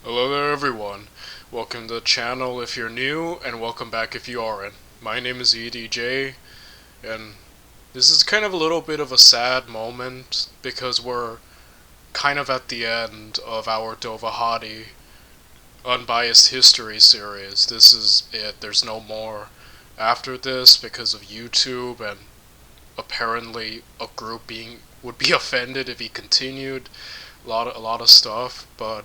Hello there everyone. Welcome to the channel if you're new, and welcome back if you aren't. My name is EDJ, and this is kind of a little bit of a sad moment because we're kind of at the end of our Dovahadi Unbiased History series. This is it. There's no more after this because of YouTube, and apparently a group would be offended if he continued. A lot of stuff, but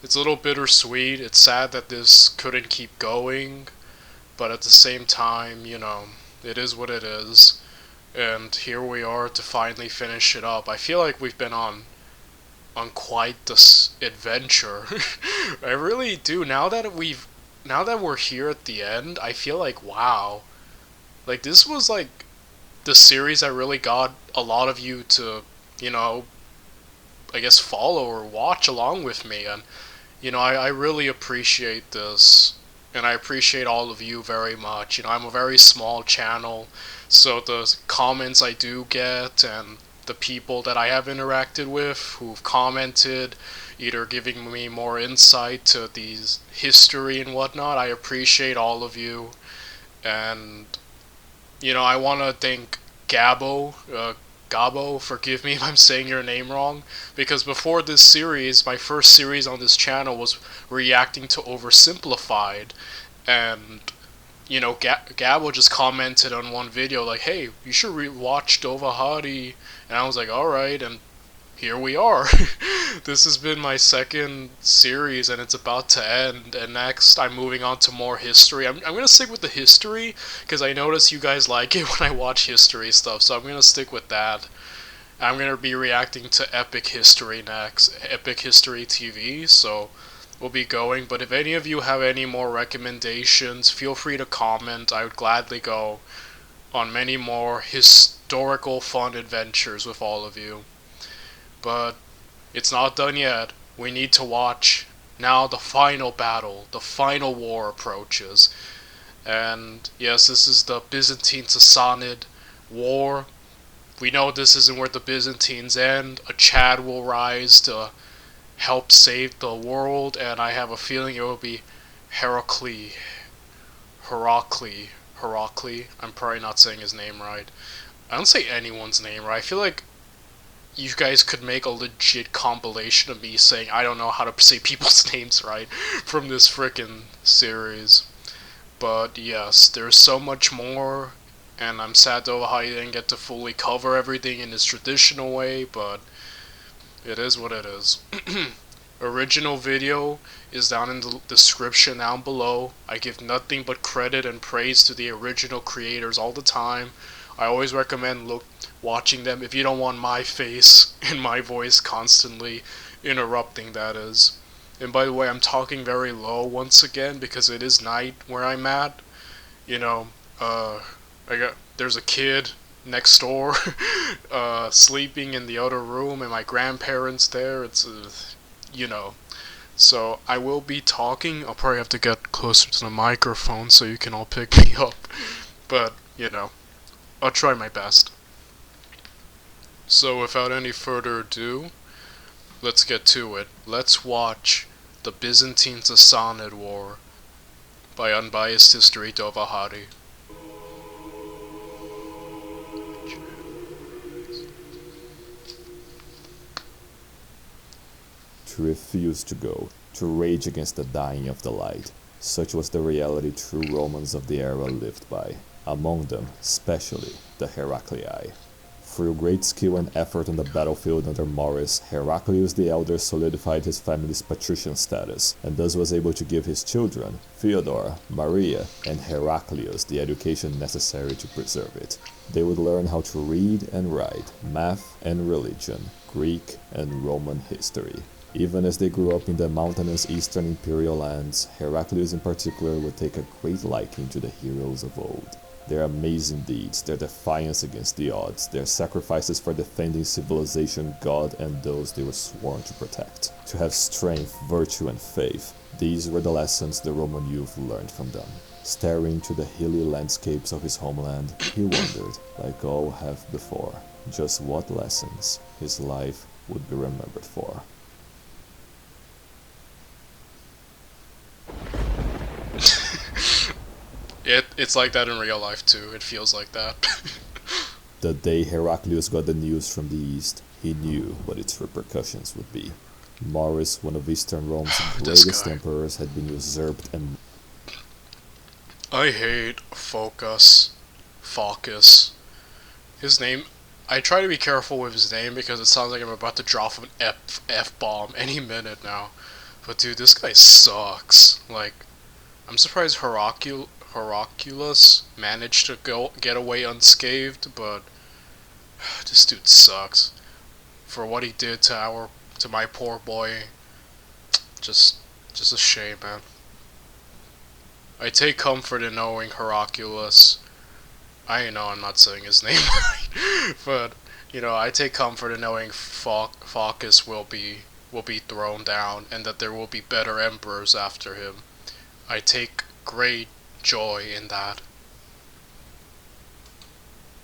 it's a little bittersweet. It's sad that this couldn't keep going, but at the same time, it is what it is. And here we are to finally finish it up. I feel like we've been on quite this adventure. I really do. Now that we're here at the end, I feel like wow. Like this was like the series that really got a lot of you to, you know, I guess follow or watch along with me, and I really appreciate this, and I appreciate all of you very much. I'm a very small channel, so the comments I do get and the people that I have interacted with who've commented, either giving me more insight to these history and whatnot, I appreciate all of you. And, I want to thank Gabo, forgive me if I'm saying your name wrong, because before this series, my first series on this channel was reacting to Oversimplified, and Gabo just commented on one video like, "Hey, you should watch Dovahadi," and I was like, "All right," and here we are. This has been my second series, and it's about to end. And next, I'm moving on to more history. I'm gonna stick with the history because I notice you guys like it when I watch history stuff, so I'm gonna stick with that. I'm gonna be reacting to Epic History next, Epic History TV. So we'll be going. But if any of you have any more recommendations, feel free to comment. I would gladly go on many more historical fun adventures with all of you. But it's not done yet. We need to watch now the final battle, the final war approaches. And yes, this is the Byzantine Sassanid war. We know this isn't where the Byzantines end. A Chad will rise to help save the world, and I have a feeling it will be Heraclius. Heraclius. I'm probably not saying his name right. I don't say anyone's name right. I feel like you guys could make a legit compilation of me saying I don't know how to say people's names right from this frickin' series. But yes, there's so much more, and I'm sad though how you didn't get to fully cover everything in its traditional way, but it is what it is. Original video is down in the description down below. I give nothing but credit and praise to the original creators all the time. I always recommend watching them if you don't want my face and my voice constantly interrupting, that is. And by the way, I'm talking very low once again because it is night where I'm at. You know, there's a kid next door sleeping in the other room, and my grandparents there. It's so I will be talking. I'll probably have to get closer to the microphone so you can all pick me up, but I'll try my best. So without any further ado, let's get to it. Let's watch the Byzantine Sassanid War by Unbiased History Dovahadi. To refuse to go, to rage against the dying of the light. Such was the reality true Romans of the era lived by, among them especially the Heraclii. Through great skill and effort on the battlefield under Maurus, Heraclius the Elder solidified his family's patrician status, and thus was able to give his children, Theodore, Maria, and Heraclius, the education necessary to preserve it. They would learn how to read and write, math and religion, Greek and Roman history. Even as they grew up in the mountainous eastern imperial lands, Heraclius in particular would take a great liking to the heroes of old. Their amazing deeds, their defiance against the odds, their sacrifices for defending civilization, God, and those they were sworn to protect. To have strength, virtue, and faith, these were the lessons the Roman youth learned from them. Staring to the hilly landscapes of his homeland, he wondered, like all have before, just what lessons his life would be remembered for. It's like that in real life too. It feels like that. The day Heraclius got the news from the east, he knew what its repercussions would be. Maurice, one of Eastern Rome's This greatest guy. emperors, had been usurped and I hate Phocas. His name. I try to be careful with his name because it sounds like I'm about to drop an F bomb any minute now. But dude, this guy sucks. Like, I'm surprised Heraclius managed to get away unscathed, but this dude sucks. For what he did to my poor boy, just just a shame, man. I take comfort in knowing Heraclius. I know I'm not saying his name right, but I take comfort in knowing Phocas will be thrown down and that there will be better emperors after him. I take great joy in that.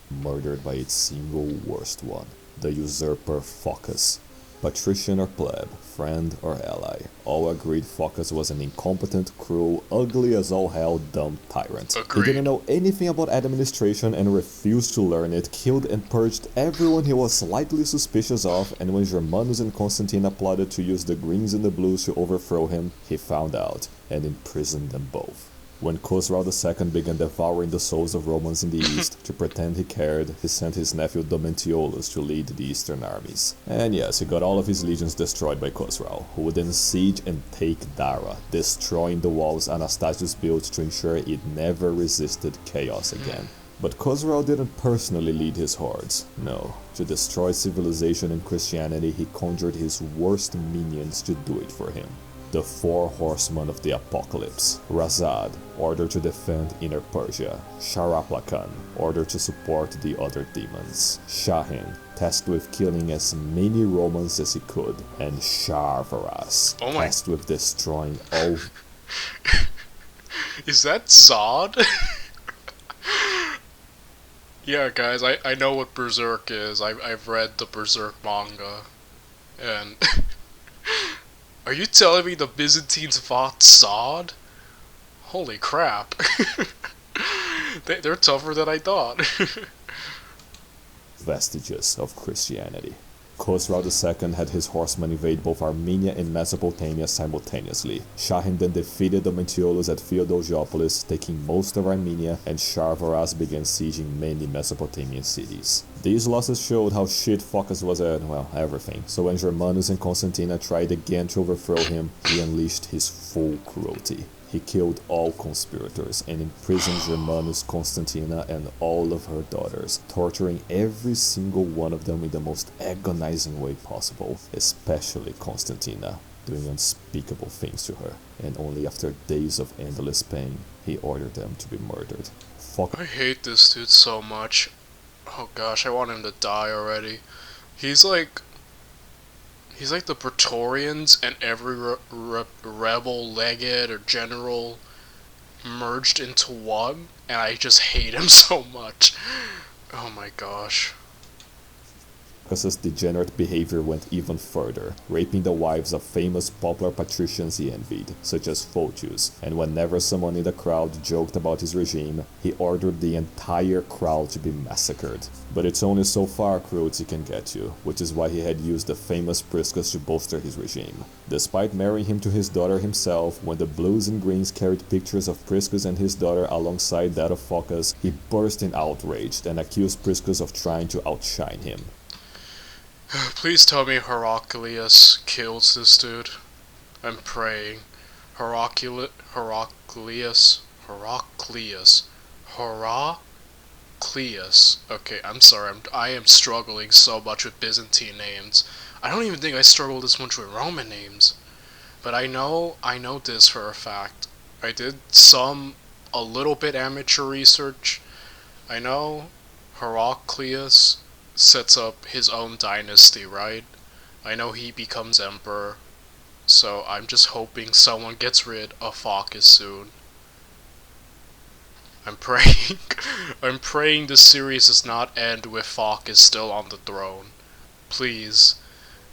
murdered by its single worst one, the usurper Phocas. Patrician or pleb, friend or ally, all agreed Phocas was an incompetent, cruel, ugly as all hell dumb tyrant. He didn't Agreed. know anything about administration and refused to learn it, killed and purged everyone he was slightly suspicious of, and when Germanus and Constantine plotted to use the greens and the blues to overthrow him, he found out and imprisoned them both. When Khosrau II began devouring the souls of Romans in the east, to pretend he cared, he sent his nephew Domitiolus to lead the eastern armies. And yes, he got all of his legions destroyed by Khosrau, who would then siege and take Dara, destroying the walls Anastasius built to ensure it never resisted chaos again. But Khosrau didn't personally lead his hordes. No, to destroy civilization and Christianity, he conjured his worst minions to do it for him. The four horsemen of the apocalypse. Razad, ordered to defend Inner Persia. Sharaplakan, ordered to support the other demons. Shahin, tasked with killing as many Romans as he could. And Sharvaras, Oh my. tasked with destroying all. Is that Zod? Yeah, guys, I know what Berserk is. I've read the Berserk manga. And. Are you telling me the Byzantines fought Zod? Holy crap. They're tougher than I thought. Vestiges of Christianity. Khosrau II had his horsemen invade both Armenia and Mesopotamia simultaneously. Shahin then defeated Domitiolus at Theodosiopolis, taking most of Armenia, and Sharvaras began sieging many Mesopotamian cities. These losses showed how shit Phocas was at, well, everything. So when Germanus and Constantine tried again to overthrow him, he unleashed his full cruelty. He killed all conspirators and imprisoned Germanus, Constantina, and all of her daughters, torturing every single one of them in the most agonizing way possible, especially Constantina, doing unspeakable things to her. And only after days of endless pain, he ordered them to be murdered. I hate this dude so much. Oh gosh, I want him to die already. He's like He's like the Praetorians and every rebel legate or general merged into one, and I just hate him so much. Oh my gosh. Phocas's degenerate behavior went even further, raping the wives of famous popular patricians he envied, such as Phocas, and whenever someone in the crowd joked about his regime, he ordered the entire crowd to be massacred. But it's only so far cruelty can get you, which is why he had used the famous Priscus to bolster his regime. Despite marrying him to his daughter himself, when the blues and greens carried pictures of Priscus and his daughter alongside that of Phocas, he burst in outrage and accused Priscus of trying to outshine him. Please tell me Heraclius kills this dude. I'm praying. Heraclius. Okay, I'm sorry. I am struggling so much with Byzantine names. I don't even think I struggle this much with Roman names. But I know this for a fact. I did a little bit amateur research. I know Heraclius sets up his own dynasty, right? I know he becomes emperor, so I'm just hoping someone gets rid of Phocas soon. I'm praying, I'm praying this series does not end with Phocas still on the throne. Please,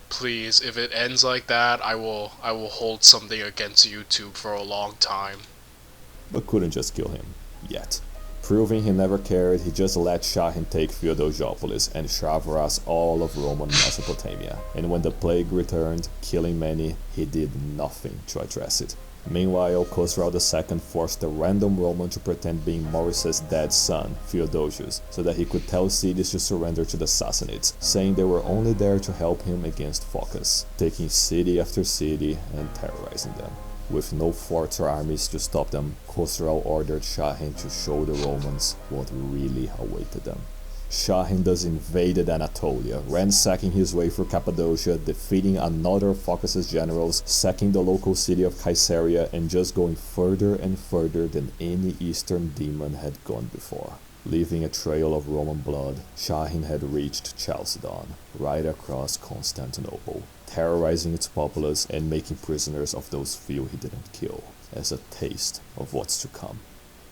please, if it ends like that, I will hold something against YouTube for a long time. But couldn't just kill him. yet. Proving he never cared, he just let Shahin take Theodosiopolis and Sharvaras all of Roman Mesopotamia, and when the plague returned, killing many, he did nothing to address it. Meanwhile, Khosrau II forced a random Roman to pretend being Maurice's dead son, Theodosius, so that he could tell cities to surrender to the Sassanids, saying they were only there to help him against Phocas, taking city after city and terrorizing them. With no forts or armies to stop them, Khosrau ordered Shahin to show the Romans what really awaited them. Shahin thus invaded Anatolia, ransacking his way through Cappadocia, defeating another of Phocas's generals, sacking the local city of Caesarea, and just going further and further than any eastern demon had gone before. Leaving a trail of Roman blood, Shahin had reached Chalcedon, right across Constantinople, terrorizing its populace and making prisoners of those few he didn't kill, as a taste of what's to come.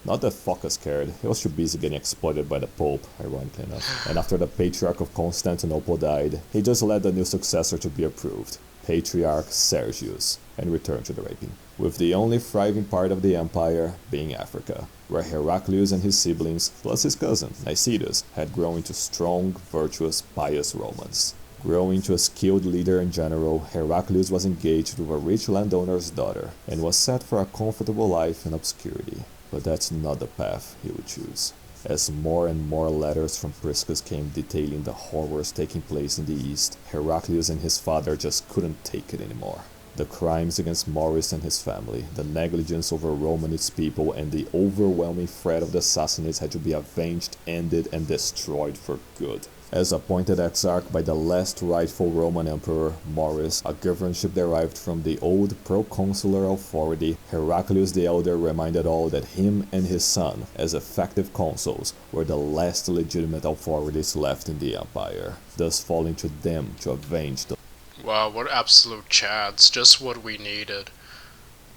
Not that Phocas cared, he was too busy getting exploited by the Pope, ironically enough, and after the Patriarch of Constantinople died, he just let the new successor to be approved, Patriarch Sergius, and returned to the rapine, with the only thriving part of the empire being Africa, where Heraclius and his siblings, plus his cousin, Nicetas, had grown into strong, virtuous, pious Romans. Growing to a skilled leader and general, Heraclius was engaged with a rich landowner's daughter, and was set for a comfortable life in obscurity. But that's not the path he would choose. As more and more letters from Priscus came detailing the horrors taking place in the east, Heraclius and his father just couldn't take it anymore. The crimes against Maurice and his family, the negligence over Rome and its people, and the overwhelming threat of the Sassanids had to be avenged, ended, and destroyed for good. As appointed exarch by the last rightful Roman emperor, Maurice, a governorship derived from the old proconsular authority, Heraclius the Elder reminded all that him and his son, as effective consuls, were the last legitimate authorities left in the empire, thus falling to them to avenge the... Wow, what absolute chads, just what we needed.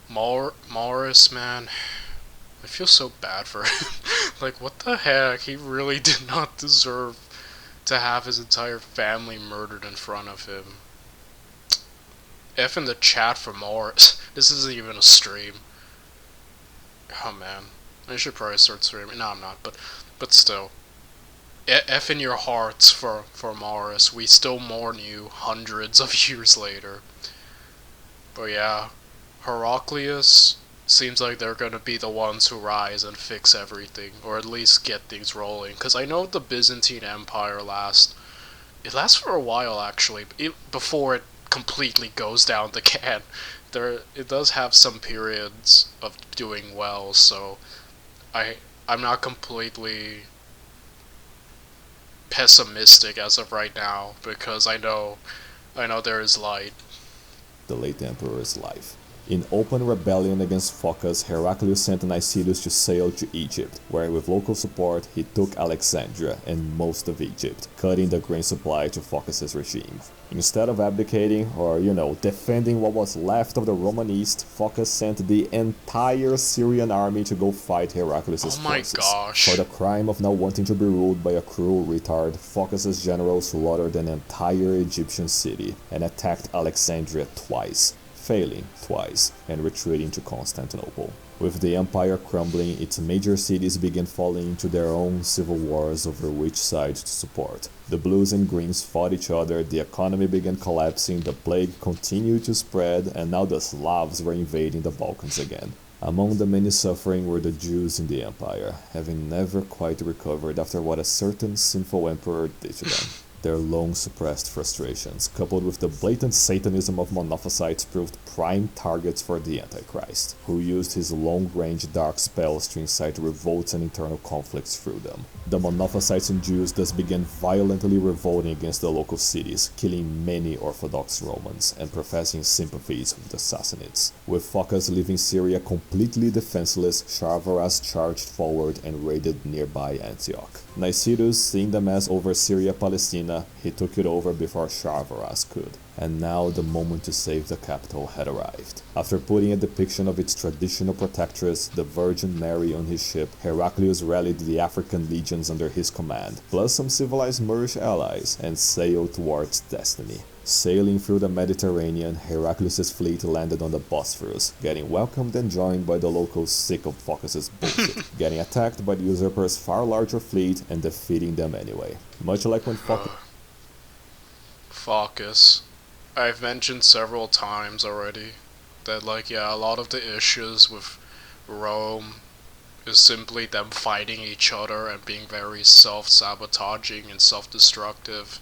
Maurice, man, I feel so bad for him. Like, what the heck, he really did not deserve to have his entire family murdered in front of him. F in the chat for Morris. This isn't even a stream. Oh man, I should probably start streaming. No, I'm not, but still. F in your hearts for Morris. We still mourn you hundreds of years later. But yeah, Heraclius seems like they're gonna be the ones who rise and fix everything, or at least get things rolling. Because I know the Byzantine Empire lasts for a while actually, before it completely goes down the can. It does have some periods of doing well, so I'm not completely pessimistic as of right now, because I know there is light. The late emperor's life. In open rebellion against Phocas, Heraclius sent Nicetas to sail to Egypt, where with local support he took Alexandria and most of Egypt, cutting the grain supply to Phocas' regime. Instead of abdicating, or defending what was left of the Roman East, Phocas sent the entire Syrian army to go fight Heraclius' Oh my forces. gosh. For the crime of not wanting to be ruled by a cruel retard, Phocas' generals slaughtered an entire Egyptian city and attacked Alexandria twice, failing twice, and retreating to Constantinople. With the empire crumbling, its major cities began falling into their own civil wars over which side to support. The blues and greens fought each other, the economy began collapsing, the plague continued to spread, and now the Slavs were invading the Balkans again. Among the many suffering were the Jews in the empire, having never quite recovered after what a certain sinful emperor did to them. Their long-suppressed frustrations, coupled with the blatant Satanism of Monophysites, proved prime targets for the Antichrist, who used his long-range dark spells to incite revolts and internal conflicts through them. The Monophysites and Jews thus began violently revolting against the local cities, killing many Orthodox Romans, and professing sympathies with the Sassanids. With Phocas leaving Syria completely defenseless, Sharvaras charged forward and raided nearby Antioch. Nicetas, seeing the mess over Syria-Palestina, he took it over before Sharvaras could, and now the moment to save the capital had arrived. After putting a depiction of its traditional protectress, the Virgin Mary, on his ship, Heraclius rallied the African legions under his command, plus some civilized Moorish allies, and sailed towards destiny. Sailing through the Mediterranean, Heraclius' fleet landed on the Bosphorus, getting welcomed and joined by the locals sick of Phocas' bullshit, getting attacked by the usurper's far larger fleet and defeating them anyway. Much like when Phocas. I've mentioned several times already that, like, yeah, a lot of the issues with Rome is simply them fighting each other and being very self-sabotaging and self-destructive.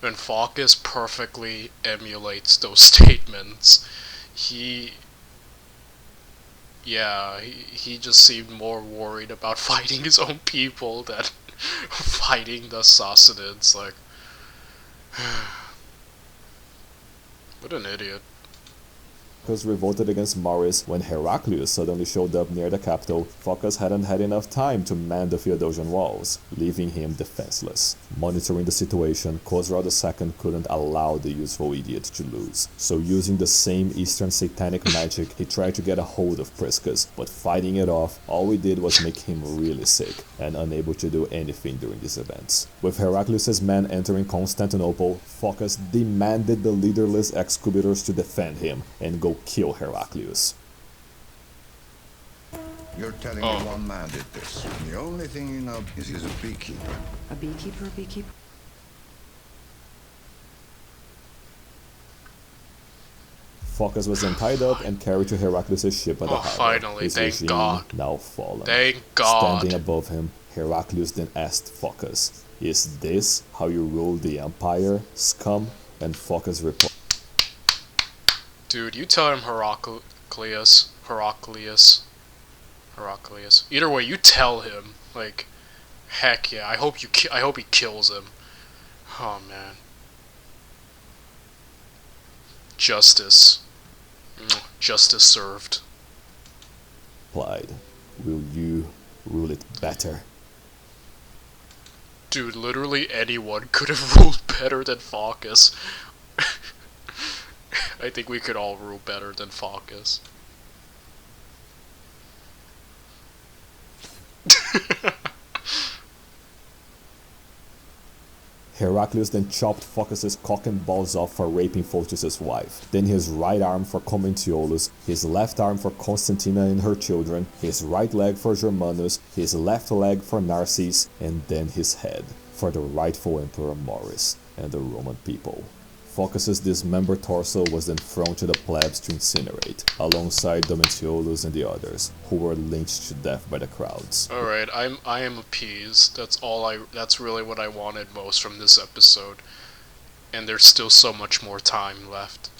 And Phocas perfectly emulates those statements. He just seemed more worried about fighting his own people than fighting the Sassanids. Like, what an idiot. revolted against Maurice. When Heraclius suddenly showed up near the capital, Phocas hadn't had enough time to man the Theodosian walls, leaving him defenseless. Monitoring the situation, Khosrau II couldn't allow the useful idiot to lose. So using the same Eastern satanic magic, he tried to get a hold of Priscus, but fighting it off, all it did was make him really sick, and unable to do anything during these events. With Heraclius' men entering Constantinople, Phocas demanded the leaderless executors to defend him, and go kill Heraclius. You're telling me one man did this. The only thing you know is he's a beekeeper. A beekeeper, a beekeeper? Phocas was then tied up and carried to Heraclius' ship at the harbor. Finally, His thank regime God. now fallen. Thank God. Standing above him, Heraclius then asked Phocas, "Is this how you rule the empire, scum?" And Phocas replied, Dude, you tell him Heraclius. Either way, you tell him. Like, heck yeah. I hope he kills him. Oh man. Justice. Justice served. "Will you rule it better?" Dude, literally anyone could have ruled better than Phocas. I think we could all rule better than Phocas. Heraclius then chopped Phocas' cock and balls off for raping Phocas' wife, then his right arm for Commentiolus, his left arm for Constantina and her children, his right leg for Germanus, his left leg for Narses, and then his head for the rightful Emperor Maurice and the Roman people. Phocas' dismembered torso was then thrown to the plebs to incinerate, alongside Domitiolus and the others, who were lynched to death by the crowds. Alright, I am appeased. That's really what I wanted most from this episode. And there's still so much more time left.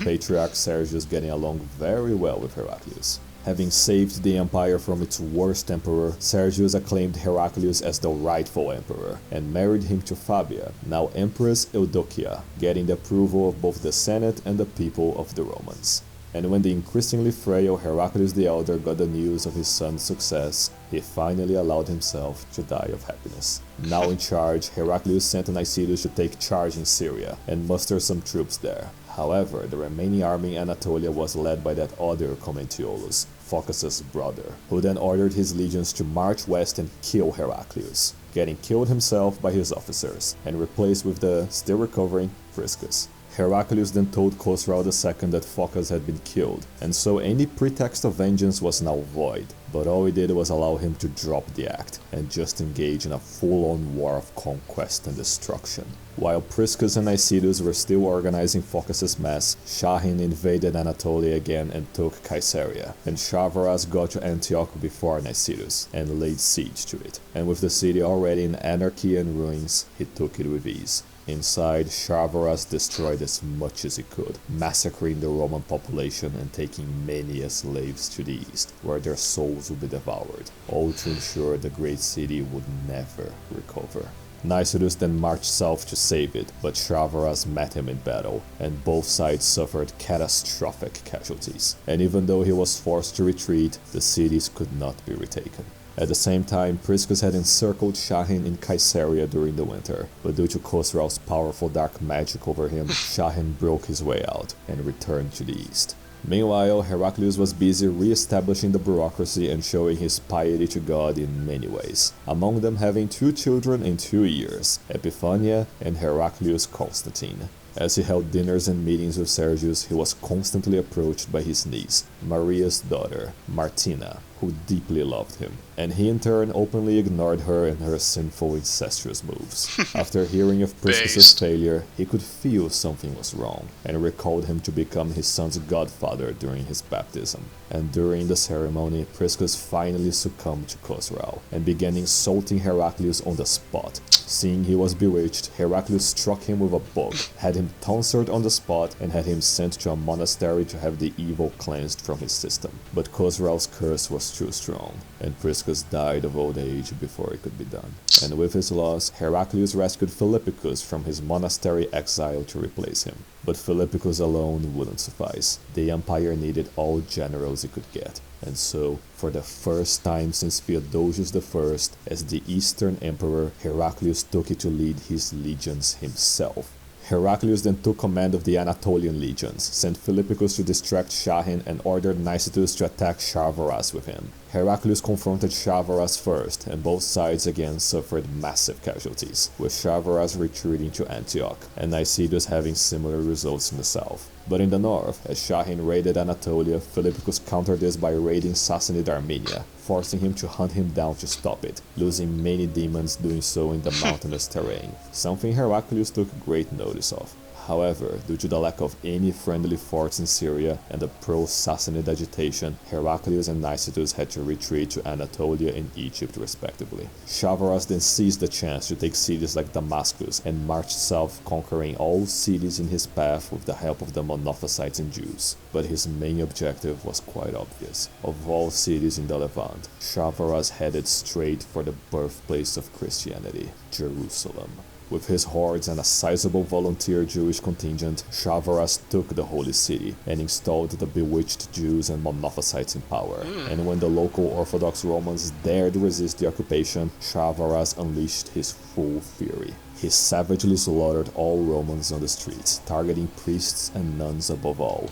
Patriarch Sergius getting along very well with Heraclius. Having saved the empire from its worst emperor, Sergius acclaimed Heraclius as the rightful emperor, and married him to Fabia, now Empress Eudokia, getting the approval of both the Senate and the people of the Romans. And when the increasingly frail Heraclius the Elder got the news of his son's success, he finally allowed himself to die of happiness. Now in charge, Heraclius sent Nicetus to take charge in Syria, and muster some troops there. However, the remaining army in Anatolia was led by that other Commentiolus, Phocas' brother, who then ordered his legions to march west and kill Heraclius, getting killed himself by his officers, and replaced with the still recovering Priscus. Heraclius then told Khosrau II that Phocas had been killed, and so any pretext of vengeance was now void, but all he did was allow him to drop the act, and just engage in a full-on war of conquest and destruction. While Priscus and Nicetus were still organizing Phocas' mass, Shahin invaded Anatolia again and took Caesarea, and Sharvaras got to Antioch before Nicetus, and laid siege to it, and with the city already in anarchy and ruins, he took it with ease. Inside, Sharvaras destroyed as much as he could, massacring the Roman population and taking many as slaves to the east, where their souls would be devoured, all to ensure the great city would never recover. Nicetus then marched south to save it, but Sharvaras met him in battle, and both sides suffered catastrophic casualties. And even though he was forced to retreat, the cities could not be retaken. At the same time, Priscus had encircled Shahin in Caesarea during the winter, but due to Khosrau's powerful dark magic over him, Shahin broke his way out and returned to the east. Meanwhile, Heraclius was busy re-establishing the bureaucracy and showing his piety to God in many ways, among them having 2 children in 2 years, Epiphania and Heraclius Constantine. As he held dinners and meetings with Sergius, he was constantly approached by his niece, Maria's daughter, Martina, who deeply loved him, and he in turn openly ignored her and her sinful incestuous moves. After hearing of Priscus' failure, he could feel something was wrong, and recalled him to become his son's godfather during his baptism. And during the ceremony, Priscus finally succumbed to Khosrau, and began insulting Heraclius on the spot. Seeing he was bewitched, Heraclius struck him with a book, had him tonsured on the spot, and had him sent to a monastery to have the evil cleansed from his system. But Khosrau's curse was too strong, and Priscus died of old age before it could be done. And with his loss, Heraclius rescued Philippicus from his monastery exile to replace him. But Philippicus alone wouldn't suffice. The empire needed all generals it could get. And so, for the first time since Theodosius I, as the Eastern Emperor, Heraclius took it to lead his legions himself. Heraclius then took command of the Anatolian legions, sent Philippicus to distract Shahin, and ordered Nicetus to attack Sharvaras with him. Heraclius confronted Sharvaras first, and both sides again suffered massive casualties, with Sharvaras retreating to Antioch, and Nicetus having similar results in the south. But in the north, as Shahin raided Anatolia, Philippicus countered this by raiding Sassanid Armenia, forcing him to hunt him down to stop it, losing many demons doing so in the mountainous terrain, something Heraclius took great notice of. However, due to the lack of any friendly forts in Syria and the pro-Sassanid agitation, Heraclius and Nicetus had to retreat to Anatolia and Egypt respectively. Sharvaras then seized the chance to take cities like Damascus and marched south, conquering all cities in his path with the help of the Monophysites and Jews. But his main objective was quite obvious. Of all cities in the Levant, Sharvaras headed straight for the birthplace of Christianity, Jerusalem. With his hordes and a sizable volunteer Jewish contingent, Sharvaras took the holy city and installed the bewitched Jews and Monophysites in power. And when the local Orthodox Romans dared resist the occupation, Sharvaras unleashed his full fury. He savagely slaughtered all Romans on the streets, targeting priests and nuns above all.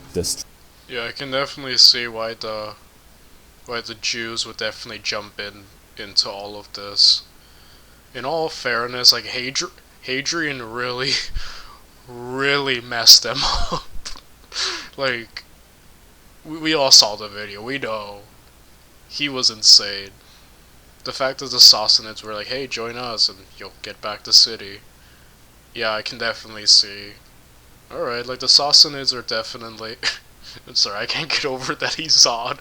Yeah, I can definitely see why the Jews would definitely jump into all of this. In all fairness, like Hadrian really, really messed them up. Like, we all saw the video. We know he was insane. The fact that the Sassanids were like, "Hey, join us, and you'll get back the city." Yeah, I can definitely see. All right, like the Sassanids are definitely. I'm sorry, I can't get over that he's Zod,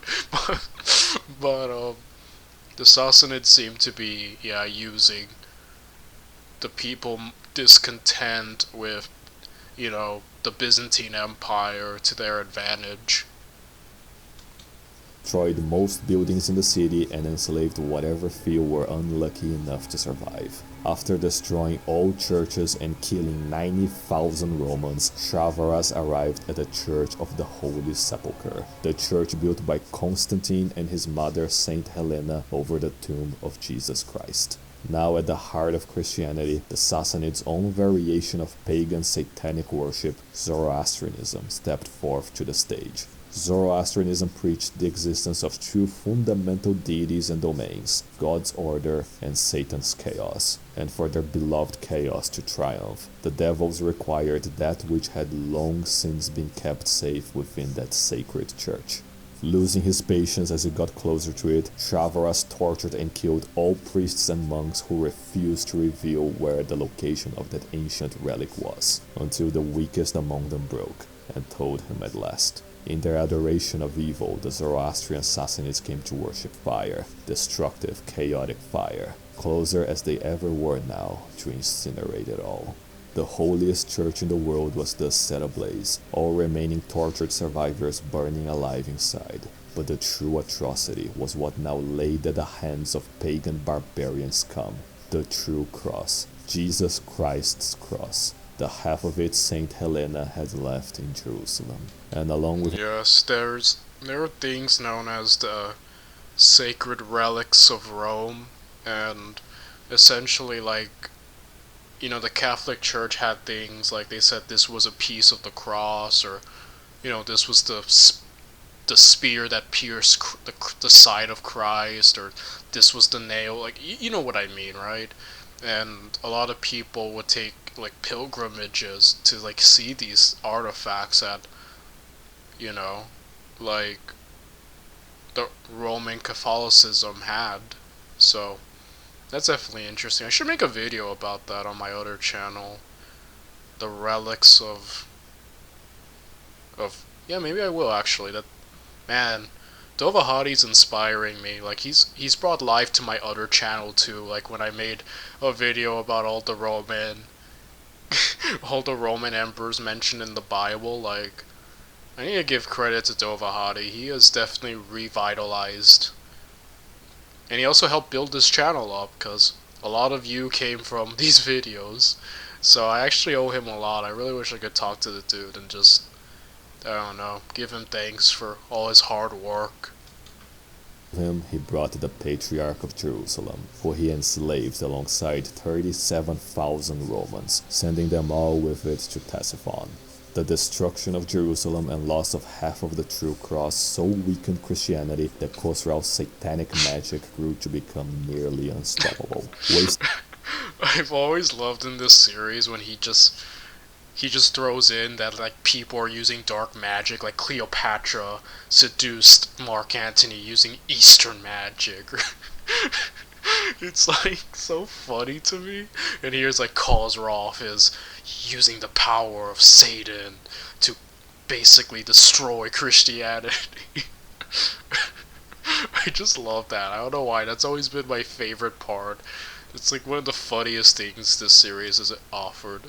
but the Sassanids seem to be using the people discontent with, the Byzantine Empire to their advantage. Destroyed most buildings in the city and enslaved whatever few were unlucky enough to survive. After destroying all churches and killing 90,000 Romans, Sharvaras arrived at the Church of the Holy Sepulchre, the church built by Constantine and his mother Saint Helena over the tomb of Jesus Christ. Now at the heart of Christianity, the Sassanids' own variation of pagan satanic worship, Zoroastrianism, stepped forth to the stage. Zoroastrianism preached the existence of two fundamental deities and domains, God's order and Satan's chaos. And for their beloved chaos to triumph, the devils required that which had long since been kept safe within that sacred church. Losing his patience as he got closer to it, Sharvaras tortured and killed all priests and monks who refused to reveal where the location of that ancient relic was, until the weakest among them broke, and told him at last. In their adoration of evil, the Zoroastrian Sassanids came to worship fire, destructive, chaotic fire, closer as they ever were now to incinerate it all. The holiest church in the world was thus set ablaze, all remaining tortured survivors burning alive inside. But the true atrocity was what now laid at the hands of pagan barbarian scum, the true cross, Jesus Christ's cross. The half of it Saint Helena had left in Jerusalem. And along with Yes, there are things known as the sacred relics of Rome, and essentially, like, the Catholic Church had things like they said this was a piece of the cross, or this was the spear that pierced the side of Christ, or this was the nail. Like, you know what I mean, right? And a lot of people would take like pilgrimages to like see these artifacts that you know like the Roman Catholicism had. So that's definitely interesting. I should make a video about that on my other channel. The relics of yeah, maybe I will actually. That man, Dovahati's inspiring me. Like he's brought life to my other channel too. Like when I made a video about all the Roman emperors mentioned in the Bible. Like I need to give credit to Dovahati. He has definitely revitalized, and he also helped build this channel up because a lot of you came from these videos. So I actually owe him a lot. I really wish I could talk to the dude and just, I don't know, give him thanks for all his hard work. Him, he brought the Patriarch of Jerusalem, who he enslaved alongside 37,000 Romans, sending them all with it to Ctesiphon. The destruction of Jerusalem and loss of half of the true cross so weakened Christianity that Khosrau's satanic magic grew to become nearly unstoppable. I've always loved in this series when he just throws in that like people are using dark magic, like Cleopatra seduced Mark Antony using Eastern magic. It's like so funny to me. And here's like Khosrau is using the power of Satan to basically destroy Christianity. I just love that. I don't know why. That's always been my favorite part. It's like one of the funniest things this series has offered.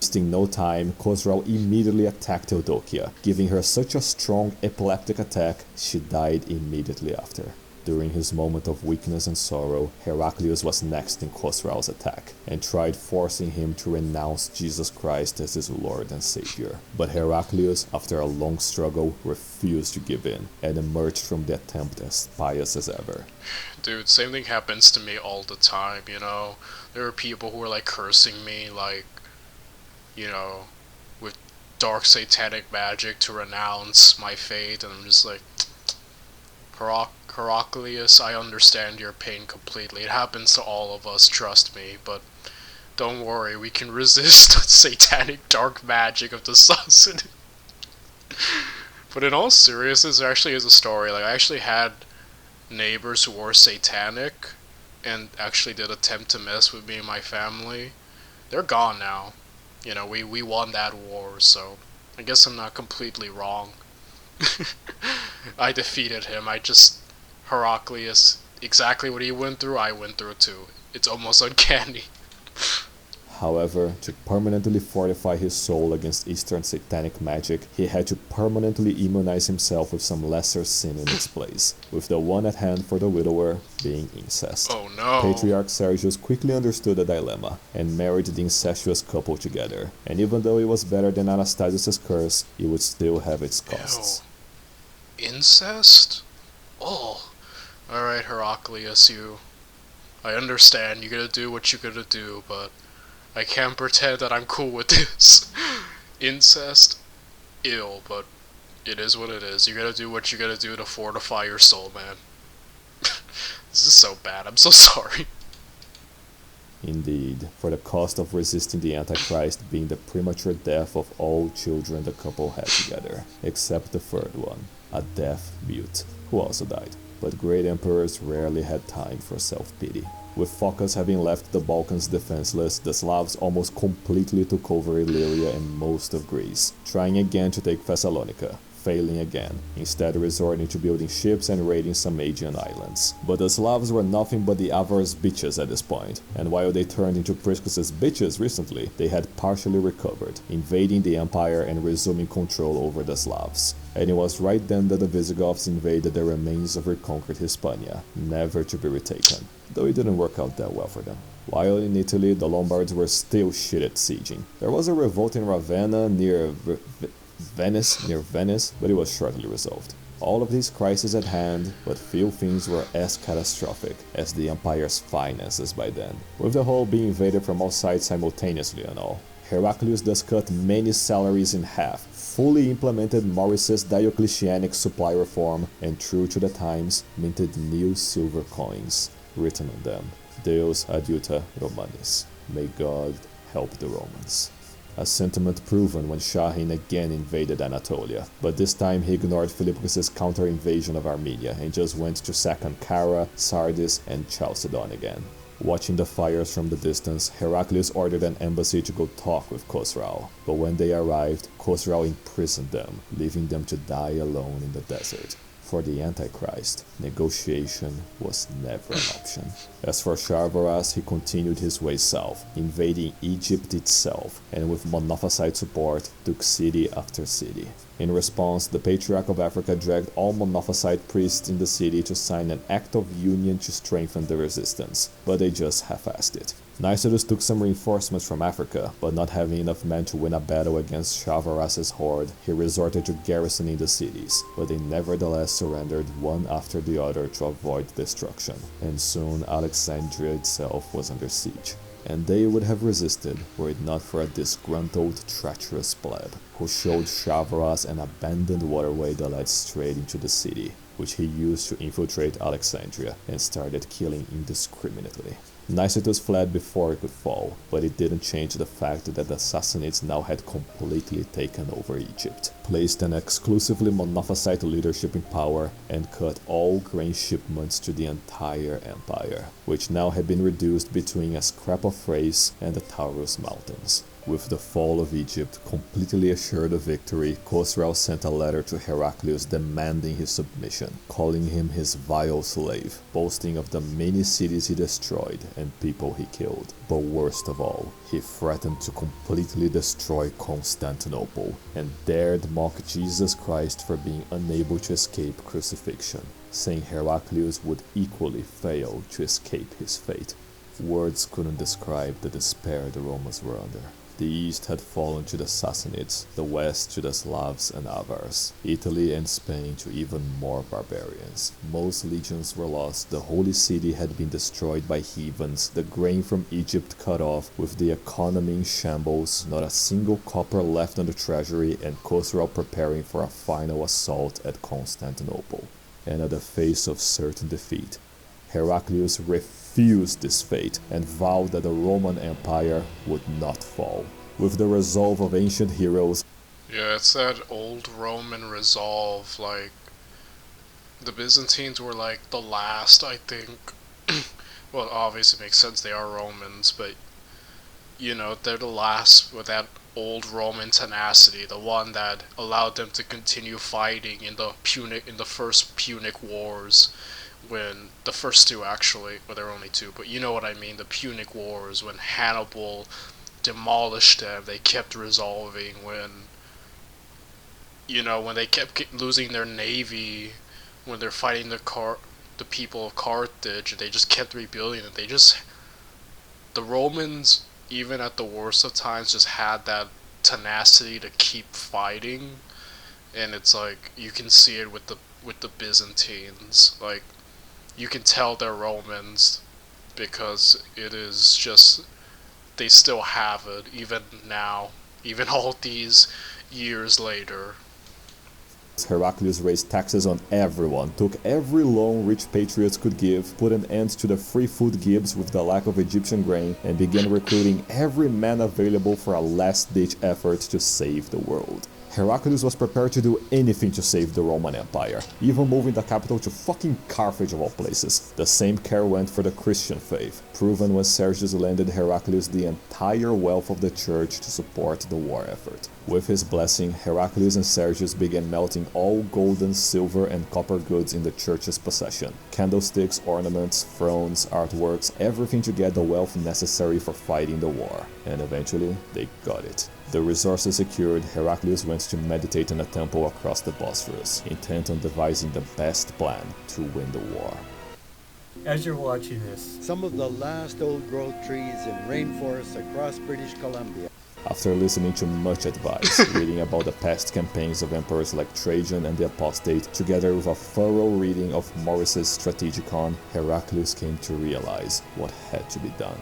Wasting no time, Khosrau immediately attacked Theodokia, giving her such a strong epileptic attack she died immediately after. During his moment of weakness and sorrow, Heraclius was next in Khosrau's attack, and tried forcing him to renounce Jesus Christ as his Lord and Savior. But Heraclius, after a long struggle, refused to give in, and emerged from the attempt as pious as ever. Dude, same thing happens to me all the time, There are people who are like cursing me, like, with dark satanic magic to renounce my faith, and I'm just like, Heraclius, I understand your pain completely. It happens to all of us, trust me, but don't worry, we can resist the satanic dark magic of the Sassanid. But in all seriousness, there actually is a story. Like, I actually had neighbors who were satanic and actually did attempt to mess with me and my family. They're gone now. We won that war, so I guess I'm not completely wrong. I defeated him. Heraclius, exactly what he went through, I went through too. It's almost uncanny. However, to permanently fortify his soul against Eastern satanic magic, he had to permanently immunize himself with some lesser sin in its place, with the one at hand for the widower being incest. Oh no. Patriarch Sergius quickly understood the dilemma, and married the incestuous couple together, and even though it was better than Anastasius' curse, it would still have its costs. Ew. Incest? Oh. Alright, Heraclius, I understand, you gotta do what you gotta do, but I can't pretend that I'm cool with this. Incest? Ew, but it is what it is. You gotta do what you gotta do to fortify your soul, man. This is so bad, I'm so sorry. Indeed, for the cost of resisting the Antichrist being the premature death of all children the couple had together, except the third one, a deaf mute, who also died. But great emperors rarely had time for self-pity. With Phocas having left the Balkans defenseless, the Slavs almost completely took over Illyria and most of Greece, trying again to take Thessalonica, failing again, instead resorting to building ships and raiding some Aegean islands. But the Slavs were nothing but the Avars bitches at this point, and while they turned into Priscus' bitches recently, they had partially recovered, invading the empire and resuming control over the Slavs. And it was right then that the Visigoths invaded the remains of reconquered Hispania, never to be retaken, though it didn't work out that well for them. While in Italy, the Lombards were still shit at sieging. There was a revolt in Ravenna near Venice, but it was shortly resolved. All of these crises at hand, but few things were as catastrophic as the empire's finances by then, with the whole being invaded from all sides simultaneously and all. Heraclius thus cut many salaries in half, fully implemented Maurice's Diocletianic supply reform, and true to the times, minted new silver coins, written on them, Deus adiuta Romanis, may God help the Romans. A sentiment proven when Shahin again invaded Anatolia, but this time he ignored Philippus' counter-invasion of Armenia and just went to sack Ankara, Sardis, and Chalcedon again. Watching the fires from the distance, Heraclius ordered an embassy to go talk with Khosrau, but when they arrived, Khosrau imprisoned them, leaving them to die alone in the desert. For the Antichrist, negotiation was never an option. As for Sharvaras, he continued his way south, invading Egypt itself, and with Monophysite support, took city after city. In response, the Patriarch of Africa dragged all Monophysite priests in the city to sign an act of union to strengthen the resistance, but they just half-assed it. Nicetus took some reinforcements from Africa, but not having enough men to win a battle against Sharvaras' horde, he resorted to garrisoning the cities, but they nevertheless surrendered one after the other to avoid destruction, and soon Alexandria itself was under siege. And they would have resisted were it not for a disgruntled, treacherous pleb, who showed Sharvaras an abandoned waterway that led straight into the city, which he used to infiltrate Alexandria and started killing indiscriminately. Nicetus fled before he could fall, but it didn't change the fact that the Sassanids now had completely taken over Egypt, placed an exclusively Monophysite leadership in power, and cut all grain shipments to the entire empire, which now had been reduced between a scrap of Thrace and the Taurus Mountains. With the fall of Egypt completely assured of victory, Khosrau sent a letter to Heraclius demanding his submission, calling him his vile slave, boasting of the many cities he destroyed and people he killed. But worst of all, he threatened to completely destroy Constantinople, and dared mock Jesus Christ for being unable to escape crucifixion, saying Heraclius would equally fail to escape his fate. Words couldn't describe the despair the Romans were under. The east had fallen to the Sassanids, the west to the Slavs and Avars, Italy and Spain to even more barbarians. Most legions were lost, the holy city had been destroyed by heathens, the grain from Egypt cut off, with the economy in shambles, not a single copper left on the treasury, and Khosrau preparing for a final assault at Constantinople. And at the face of certain defeat, Heraclius refused this fate and vowed that the Roman Empire would not fall. With the resolve of ancient heroes, Yeah, it's that old Roman resolve, like, the Byzantines were like the last, I think. Well, obviously it makes sense, they are Romans, but, you know, they're the last with that old Roman tenacity, the one that allowed them to continue fighting in the first Punic Wars, when the first two actually, well, there were only two, but you know what I mean, the Punic Wars, when Hannibal demolished them, they kept resolving. When, you know, when they kept losing their navy, when they're fighting the people of Carthage, they just kept rebuilding it. The Romans, even at the worst of times, just had that tenacity to keep fighting, and it's like, you can see it with the Byzantines, like, you can tell they're Romans because it is just, they still have it even now, even all these years later. Heraclius raised taxes on everyone, took every loan rich patriots could give, put an end to the free food gives with the lack of Egyptian grain, and began recruiting every man available for a last-ditch effort to save the world. Heraclius was prepared to do anything to save the Roman Empire, even moving the capital to fucking Carthage of all places. The same care went for the Christian faith, proven when Sergius lended Heraclius the entire wealth of the church to support the war effort. With his blessing, Heraclius and Sergius began melting all golden, silver, and copper goods in the church's possession. Candlesticks, ornaments, thrones, artworks, everything to get the wealth necessary for fighting the war. And eventually, they got it. The resources secured, Heraclius went to meditate in a temple across the Bosphorus, intent on devising the best plan to win the war. As you're watching this, Some of the last old growth trees in rainforests across British Columbia After listening to much advice, reading about the past campaigns of emperors like Trajan and the Apostate, together with a thorough reading of Maurice's Strategicon, Heraclius came to realize what had to be done.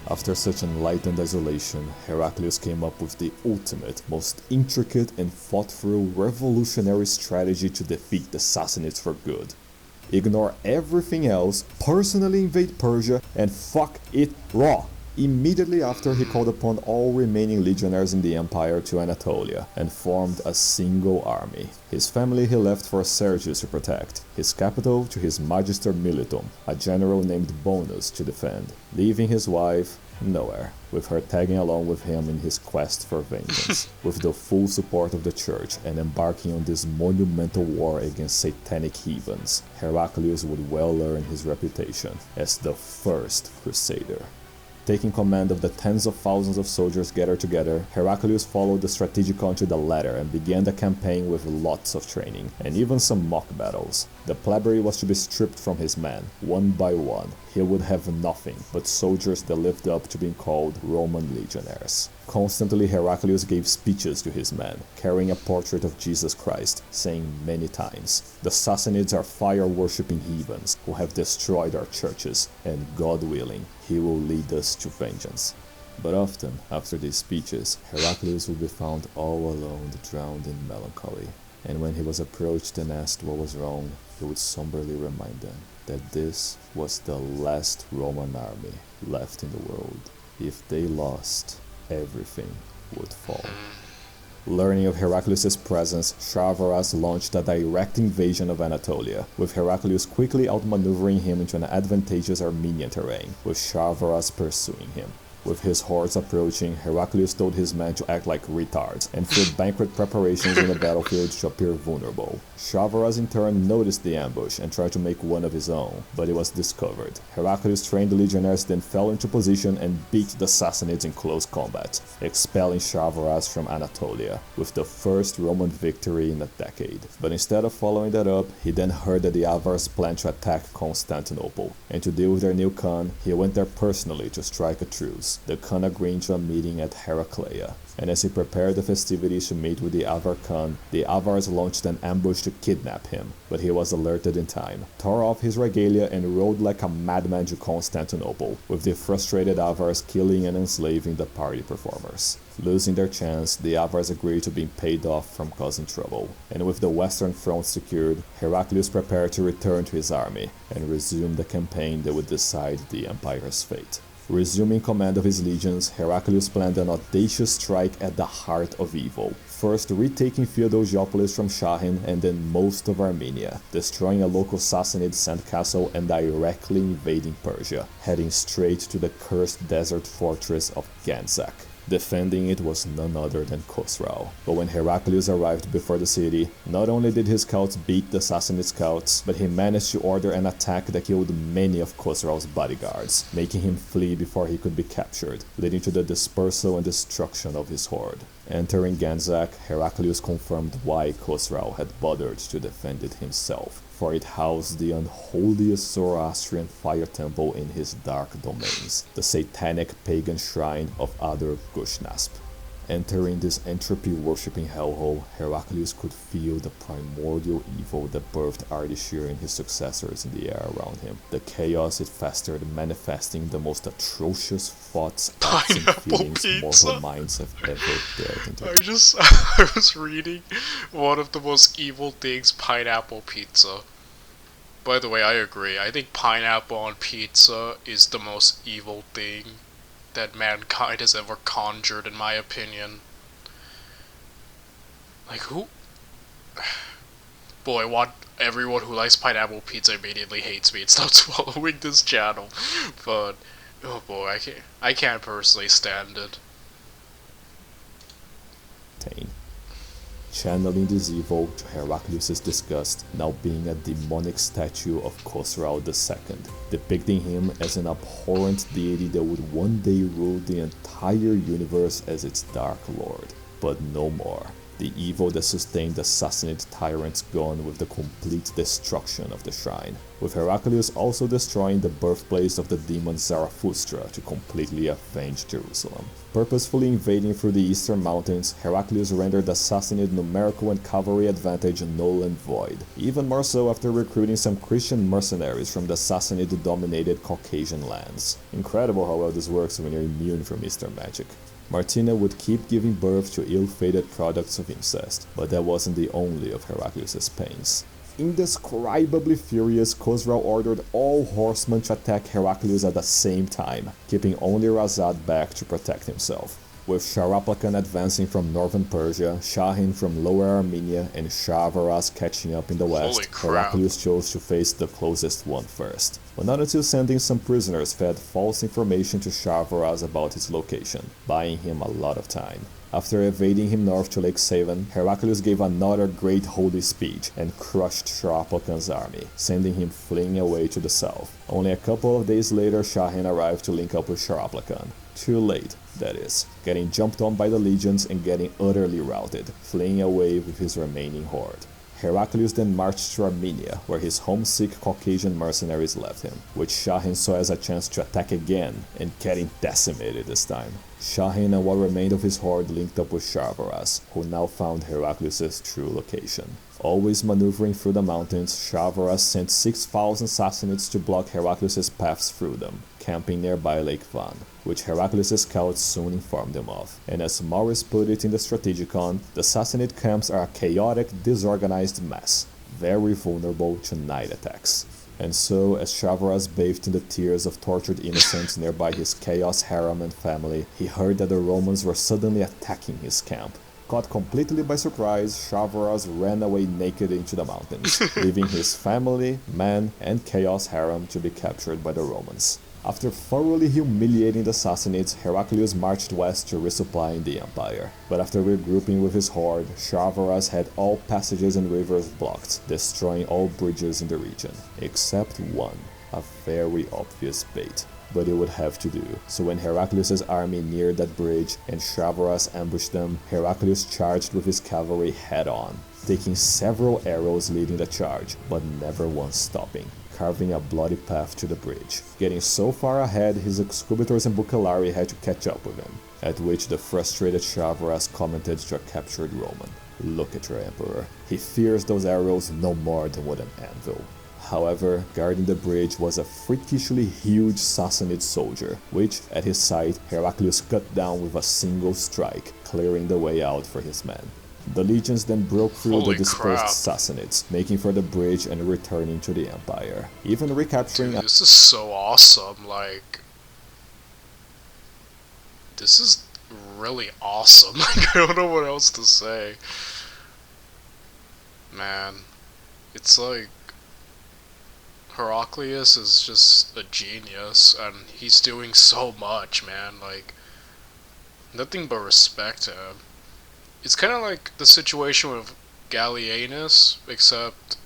After such enlightened isolation, Heraclius came up with the ultimate, most intricate and thought-through revolutionary strategy to defeat the Sassanids for good. Ignore everything else, personally invade Persia, and fuck it raw. Immediately after, he called upon all remaining legionaries in the empire to Anatolia and formed a single army. His family he left for Sergius to protect, his capital to his Magister Militum, a general named Bonus, to defend, leaving his wife nowhere, with her tagging along with him in his quest for vengeance. With the full support of the church and embarking on this monumental war against satanic heathens, Heraclius would well earn his reputation as the first crusader. Taking command of the tens of thousands of soldiers gathered together, Heraclius followed the Strategicon to the letter and began the campaign with lots of training, and even some mock battles. The plebeian was to be stripped from his men, one by one. He would have nothing but soldiers that lived up to being called Roman legionaries. Constantly, Heraclius gave speeches to his men, carrying a portrait of Jesus Christ, saying many times, "The Sassanids are fire-worshipping heathens who have destroyed our churches, and God willing, he will lead us to vengeance." But often, after these speeches, Heraclius would be found all alone, drowned in melancholy. And when he was approached and asked what was wrong, he would somberly remind them that this was the last Roman army left in the world. If they lost, everything would fall. Learning of Heraclius' presence, Sharvaras launched a direct invasion of Anatolia, with Heraclius quickly outmaneuvering him into an advantageous Armenian terrain, with Sharvaras pursuing him. With his hordes approaching, Heraclius told his men to act like retards and threw banquet preparations in the battlefield to appear vulnerable. Sharvaras in turn noticed the ambush and tried to make one of his own, but it was discovered. Heraclius trained the legionnaires, then fell into position and beat the Sassanids in close combat, expelling Sharvaras from Anatolia, with the first Roman victory in a decade. But instead of following that up, he then heard that the Avars planned to attack Constantinople, and to deal with their new Khan, he went there personally to strike a truce, the Khan agreeing to a meeting at Heraclea. And as he prepared the festivities to meet with the Avar Khan, the Avars launched an ambush to kidnap him, but he was alerted in time, tore off his regalia and rode like a madman to Constantinople, with the frustrated Avars killing and enslaving the party performers. Losing their chance, the Avars agreed to being paid off from causing trouble, and with the western front secured, Heraclius prepared to return to his army and resume the campaign that would decide the empire's fate. Resuming command of his legions, Heraclius planned an audacious strike at the heart of evil, first retaking Theodosiopolis from Shahin and then most of Armenia, destroying a local Sassanid sandcastle and directly invading Persia, heading straight to the cursed desert fortress of Ganzak. Defending it was none other than Khosrau. But when Heraclius arrived before the city, not only did his scouts beat the Sassanid scouts, but he managed to order an attack that killed many of Khosrau's bodyguards, making him flee before he could be captured, leading to the dispersal and destruction of his horde. Entering Ganzak, Heraclius confirmed why Khosrau had bothered to defend it himself, for it housed the unholiest Zoroastrian fire temple in his dark domains, the satanic pagan shrine of Adar Gushnasp. Entering this entropy-worshipping hellhole, Heraclius could feel the primordial evil that birthed Ardashir and his successors in the air around him. The chaos it festered, manifesting the most atrocious thoughts, acts, and feelings mortal minds have ever dared into. I was reading one of the most evil things, pineapple pizza. By the way, I agree. I think pineapple on pizza is the most evil thing that mankind has ever conjured, in my opinion. Like, who? Boy, everyone who likes pineapple pizza immediately hates me and stops following this channel. But, oh boy, I can't personally stand it. Channeling this evil to Heraclius' disgust, now being a demonic statue of Khosrau II, depicting him as an abhorrent deity that would one day rule the entire universe as its dark lord. But no more. the evil that sustained the Sassanid tyrants gone with the complete destruction of the shrine, with Heraclius also destroying the birthplace of the demon Zarathustra to completely avenge Jerusalem. Purposefully invading through the eastern mountains, Heraclius rendered the Sassanid numerical and cavalry advantage null and void, even more so after recruiting some Christian mercenaries from the Sassanid-dominated Caucasian lands. Incredible how well this works when you're immune from Eastern magic. Martina would keep giving birth to ill-fated products of incest, but that wasn't the only of Heraclius' pains. Indescribably furious, Khosrau ordered all horsemen to attack Heraclius at the same time, keeping only Razad back to protect himself. With Sharaplakan advancing from northern Persia, Shahin from lower Armenia, and Shavaraz catching up in the west, Heraclius chose to face the closest one first. But not until sending some prisoners fed false information to Shavaraz about his location, buying him a lot of time. After evading him north to Lake Sevan, Heraclius gave another great holy speech and crushed Sharaplakan's army, sending him fleeing away to the south. Only a couple of days later, Shahin arrived to link up with Sharaplakan. Too late, that is, getting jumped on by the legions and getting utterly routed, fleeing away with his remaining horde. Heraclius then marched to Armenia, where his homesick Caucasian mercenaries left him, which Shahin saw as a chance to attack again, and getting decimated this time. Shahin and what remained of his horde linked up with Shavaraz, who now found Heraclius' true location. Always maneuvering through the mountains, Shavaraz sent 6,000 Sassanids to block Heraclius' paths through them, camping nearby Lake Van, which Heraclius' scouts soon informed him of. And as Maurice put it in the Strategicon, the Sassanid camps are a chaotic, disorganized mess, very vulnerable to night attacks. And so, as Shavaraz bathed in the tears of tortured innocents nearby his chaos harem and family, he heard that the Romans were suddenly attacking his camp. Caught completely by surprise, Shavaraz ran away naked into the mountains, leaving his family, men, and chaos harem to be captured by the Romans. After thoroughly humiliating the Sassanids, Heraclius marched west to resupply in the empire. But after regrouping with his horde, Shavaraz had all passages and rivers blocked, destroying all bridges in the region, except one, a very obvious bait. But it would have to do. So when Heraclius' army neared that bridge and Shavaraz ambushed them, Heraclius charged with his cavalry head-on, taking several arrows leading the charge, but never once stopping, carving a bloody path to the bridge. Getting so far ahead, his executors and Bucellari had to catch up with him, at which the frustrated Shavaraz commented to a captured Roman, "Look at your emperor. He fears those arrows no more than with an anvil." However, guarding the bridge was a freakishly huge Sassanid soldier, which, at his sight, Heraclius cut down with a single strike, clearing the way out for his men. The legions then broke through the dispersed Sassanids, making for the bridge and returning to the empire, even recapturing... Dude, this is so awesome, like... This is really awesome, like, I don't know what else to say. Man, it's like... Heraclius is just a genius, and he's doing so much, man, like... Nothing but respect to him. It's kind of like the situation with Gallienus, except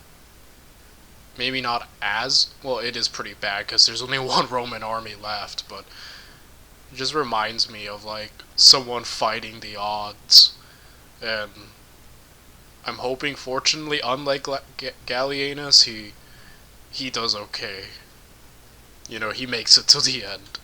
maybe not as... Well, it is pretty bad, because there's only one Roman army left, but it just reminds me of, like, someone fighting the odds. And I'm hoping, fortunately, unlike Gallienus, he does okay. You know, he makes it to the end.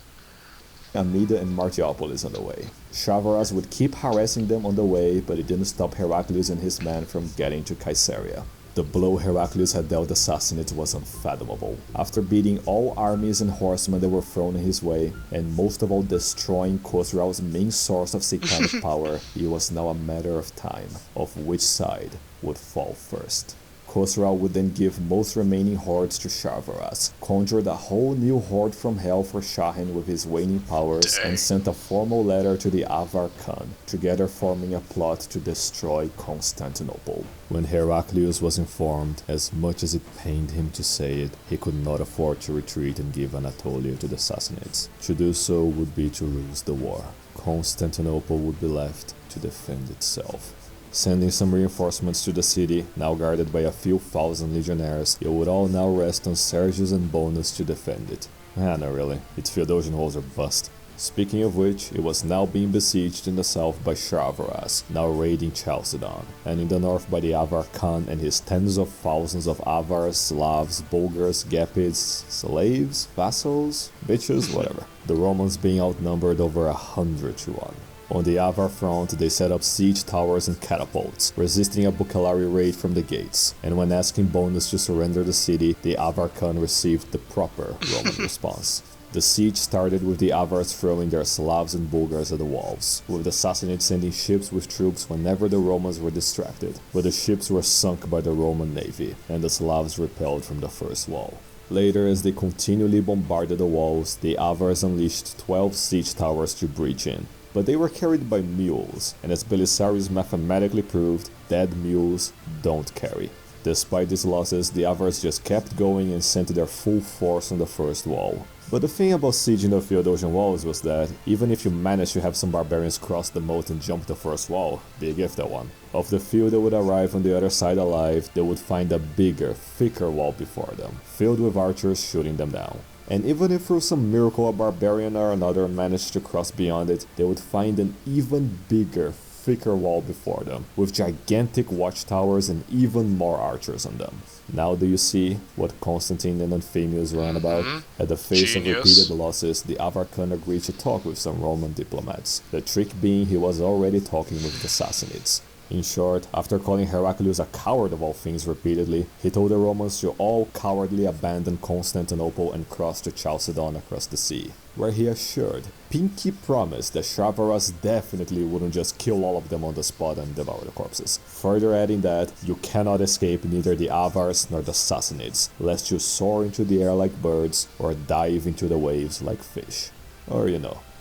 Amida and Martiopolis on the way. Shavaraz would keep harassing them on the way, but it didn't stop Heraclius and his men from getting to Caesarea. The blow Heraclius had dealt the Sassanids was unfathomable. After beating all armies and horsemen that were thrown in his way, and most of all destroying Khosrau's main source of satanic power, it was now a matter of time of which side would fall first. Khosrau would then give most remaining hordes to Shavaraz, conjured a whole new horde from hell for Shahin with his waning powers, and sent a formal letter to the Avar Khan, together forming a plot to destroy Constantinople. When Heraclius was informed, as much as it pained him to say it, he could not afford to retreat and give Anatolia to the Sassanids. To do so would be to lose the war. Constantinople would be left to defend itself. Sending some reinforcements to the city, now guarded by a few thousand legionnaires, it would all now rest on Sergius and Bonus to defend it. Not really. Its Theodosian walls are bust. Speaking of which, it was now being besieged in the south by Sharvaras, now raiding Chalcedon, and in the north by the Avar Khan and his tens of thousands of Avars, Slavs, Bulgars, Gepids, slaves, vassals, bitches, whatever. The Romans being outnumbered over 100 to 1. On the Avar front, they set up siege towers and catapults, resisting a Bucellari raid from the gates, and when asking Bonus to surrender the city, the Avar Khan received the proper Roman response. The siege started with the Avars throwing their Slavs and Bulgars at the walls, with the Sassanids sending ships with troops whenever the Romans were distracted, but the ships were sunk by the Roman navy, and the Slavs repelled from the first wall. Later, as they continually bombarded the walls, the Avars unleashed 12 siege towers to breach in, but they were carried by mules, and as Belisarius mathematically proved, dead mules don't carry. Despite these losses, the Avars just kept going and sent their full force on the first wall. But the thing about sieging the Theodosian walls was that, even if you managed to have some barbarians cross the moat and jump the first wall, big if that one, of the few that would arrive on the other side alive, they would find a bigger, thicker wall before them, filled with archers shooting them down. And even if through some miracle a barbarian or another managed to cross beyond it, they would find an even bigger, thicker wall before them, with gigantic watchtowers and even more archers on them. Now do you see what Constantine and Euphemius were on about? At the face of repeated losses, the Avar Khan agreed to talk with some Roman diplomats, the trick being he was already talking with the Sassanids. In short, after calling Heraclius a coward of all things repeatedly, he told the Romans to all cowardly abandon Constantinople and cross to Chalcedon across the sea, where he assured, pinky promised that Sharvaras definitely wouldn't just kill all of them on the spot and devour the corpses, further adding that you cannot escape neither the Avars nor the Sassanids, lest you soar into the air like birds or dive into the waves like fish. Or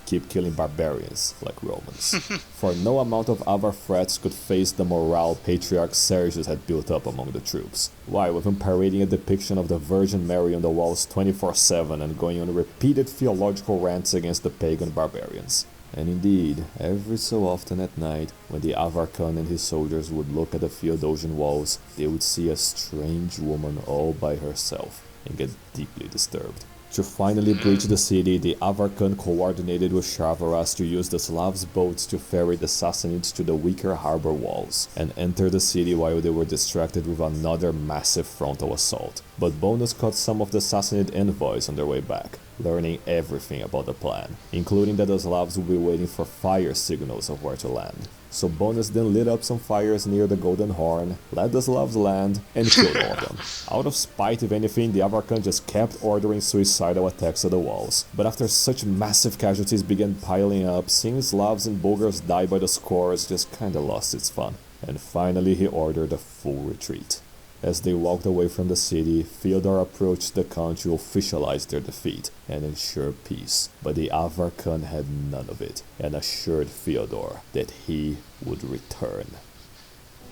keep killing barbarians like Romans. For no amount of Avar threats could face the morale Patriarch Sergius had built up among the troops. Why, with him parading a depiction of the Virgin Mary on the walls 24/7 and going on repeated theological rants against the pagan barbarians. And indeed, every so often at night, when the Avar Khan and his soldiers would look at the Theodosian walls, they would see a strange woman all by herself and get deeply disturbed. To finally breach the city, the Avar Khan coordinated with Sharvaras to use the Slavs' boats to ferry the Sassanids to the weaker harbor walls, and enter the city while they were distracted with another massive frontal assault. But Bonus caught some of the Sassanid envoys on their way back, learning everything about the plan, including that the Slavs would be waiting for fire signals of where to land. So Bonus then lit up some fires near the Golden Horn, let the Slavs land, and killed all of them. Out of spite, if anything, the Avar Khan just kept ordering suicidal attacks at the walls. But after such massive casualties began piling up, seeing Slavs and Bulgars die by the scores just kinda lost its fun. And finally he ordered a full retreat. As they walked away from the city, Fyodor approached the Khan to officialize their defeat and ensure peace. But the Avar Khan had none of it, and assured Fyodor that he would return.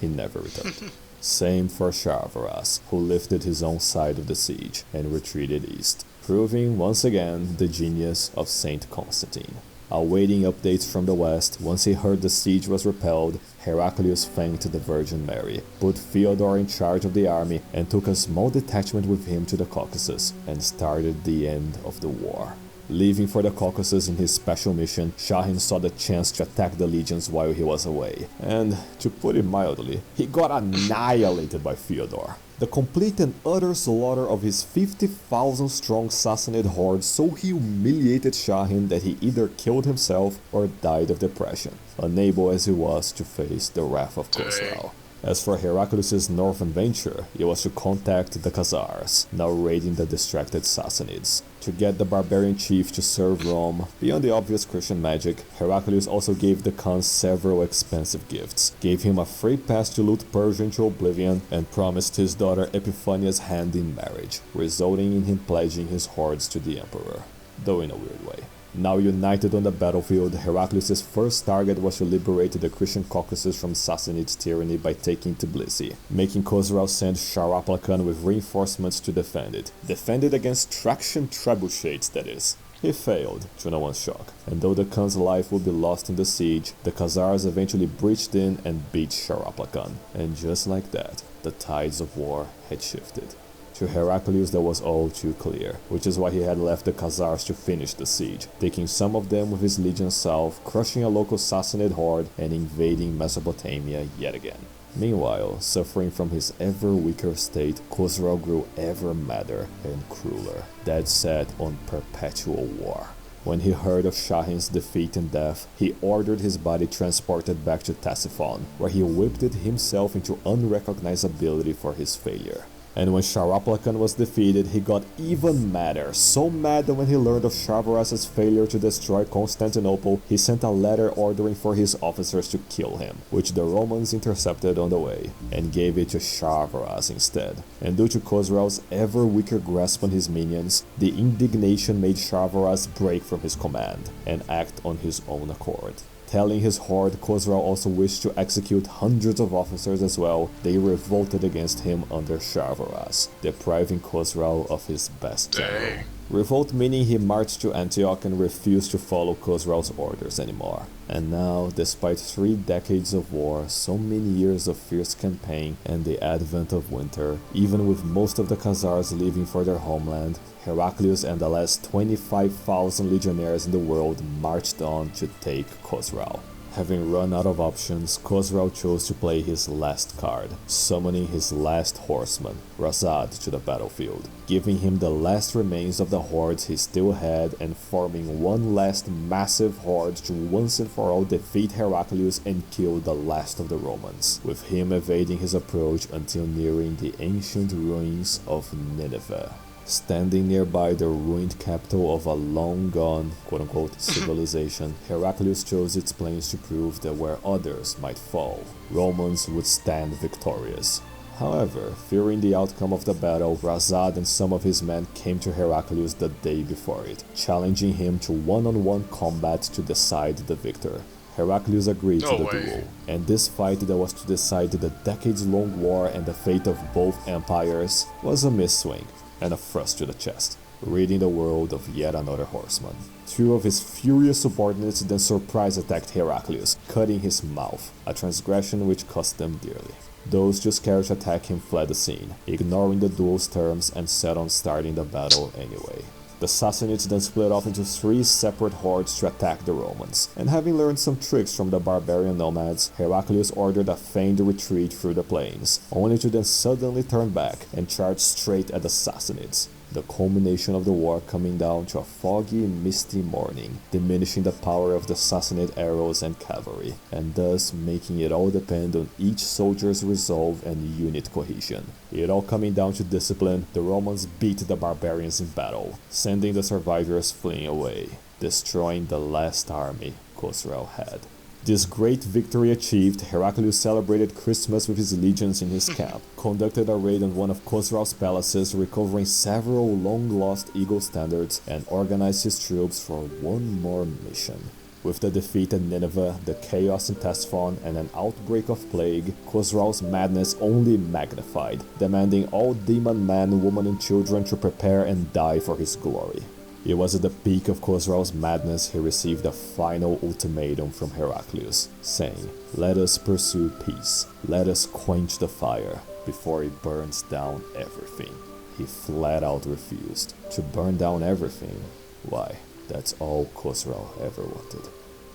He never returned. Same for Sharvaras, who lifted his own side of the siege and retreated east, proving once again the genius of Saint Constantine. Awaiting updates from the west, once he heard the siege was repelled, Heraclius thanked the Virgin Mary, put Fyodor in charge of the army, and took a small detachment with him to the Caucasus, and started the end of the war. Leaving for the Caucasus in his special mission, Shahin saw the chance to attack the legions while he was away, and, to put it mildly, he got annihilated by Fyodor. The complete and utter slaughter of his 50,000 strong Sassanid horde so humiliated Shahin that he either killed himself or died of depression, unable as he was to face the wrath of Khosrau. As for Heraclius' northern venture, it was to contact the Khazars, now raiding the distracted Sassanids. To get the barbarian chief to serve Rome, beyond the obvious Christian magic, Heraclius also gave the Khan several expensive gifts, gave him a free pass to loot Persia into oblivion, and promised his daughter Epiphania's hand in marriage, resulting in him pledging his hordes to the emperor, though in a weird way. Now united on the battlefield, Heraclius' first target was to liberate the Christian Caucasus from Sassanid tyranny by taking Tbilisi, making Khosrau send Sharapla Khan with reinforcements to defend it. Defend it against Traction trebuchets, that is. He failed, to no one's shock, and though the Khan's life would be lost in the siege, the Khazars eventually breached in and beat Sharapla Khan. And just like that, the tides of war had shifted. To Heraclius that was all too clear, which is why he had left the Khazars to finish the siege, taking some of them with his legion south, crushing a local Sassanid horde, and invading Mesopotamia yet again. Meanwhile, suffering from his ever weaker state, Khosrau grew ever madder and crueler, dead set on perpetual war. When he heard of Shahin's defeat and death, he ordered his body transported back to Ctesiphon, where he whipped it himself into unrecognizability for his failure. And when Sharaplakan was defeated, he got even madder, so mad that when he learned of Sharvaras's failure to destroy Constantinople, he sent a letter ordering for his officers to kill him, which the Romans intercepted on the way, and gave it to Sharvaras instead. And due to Khosrau's ever weaker grasp on his minions, the indignation made Sharvaras break from his command, and act on his own accord. Telling his horde Khosrau also wished to execute hundreds of officers as well, they revolted against him under Sharvaras, depriving Khosrau of his best general. Revolt meaning he marched to Antioch and refused to follow Khosrau's orders anymore. And now, despite 3 decades of war, so many years of fierce campaign, and the advent of winter, even with most of the Khazars leaving for their homeland, Heraclius and the last 25,000 legionnaires in the world marched on to take Khosrau. Having run out of options, Khosrau chose to play his last card, summoning his last horseman, Razad, to the battlefield, giving him the last remains of the hordes he still had and forming one last massive horde to once and for all defeat Heraclius and kill the last of the Romans, with him evading his approach until nearing the ancient ruins of Nineveh. Standing nearby the ruined capital of a long-gone, quote-unquote, civilization, Heraclius chose its plains to prove that where others might fall, Romans would stand victorious. However, fearing the outcome of the battle, Razad and some of his men came to Heraclius the day before it, challenging him to one-on-one combat to decide the victor. Heraclius agreed to the duel, and this fight that was to decide the decades-long war and the fate of both empires was a misswing and a thrust to the chest, ridding the world of yet another horseman. 2 of his furious subordinates then surprise attacked Heraclius, cutting his mouth, a transgression which cost them dearly. Those too scared to attack him fled the scene, ignoring the duel's terms and set on starting the battle anyway. The Sassanids then split off into 3 separate hordes to attack the Romans, and having learned some tricks from the barbarian nomads, Heraclius ordered a feigned retreat through the plains, only to then suddenly turn back and charge straight at the Sassanids. The culmination of the war coming down to a foggy, misty morning, diminishing the power of the Sassanid arrows and cavalry, and thus making it all depend on each soldier's resolve and unit cohesion. It all coming down to discipline, the Romans beat the barbarians in battle, sending the survivors fleeing away, destroying the last army Khosrau had. This great victory achieved, Heraclius celebrated Christmas with his legions in his camp, conducted a raid on one of Khosrau's palaces, recovering several long-lost eagle standards, and organized his troops for one more mission. With the defeat at Nineveh, the chaos in Ctesiphon, and an outbreak of plague, Khosrau's madness only magnified, demanding all demon men, women, and children to prepare and die for his glory. It was at the peak of Khosrau's madness he received a final ultimatum from Heraclius, saying, "Let us pursue peace, let us quench the fire, before it burns down everything." He flat out refused. To burn down everything? Why, that's all Khosrau ever wanted.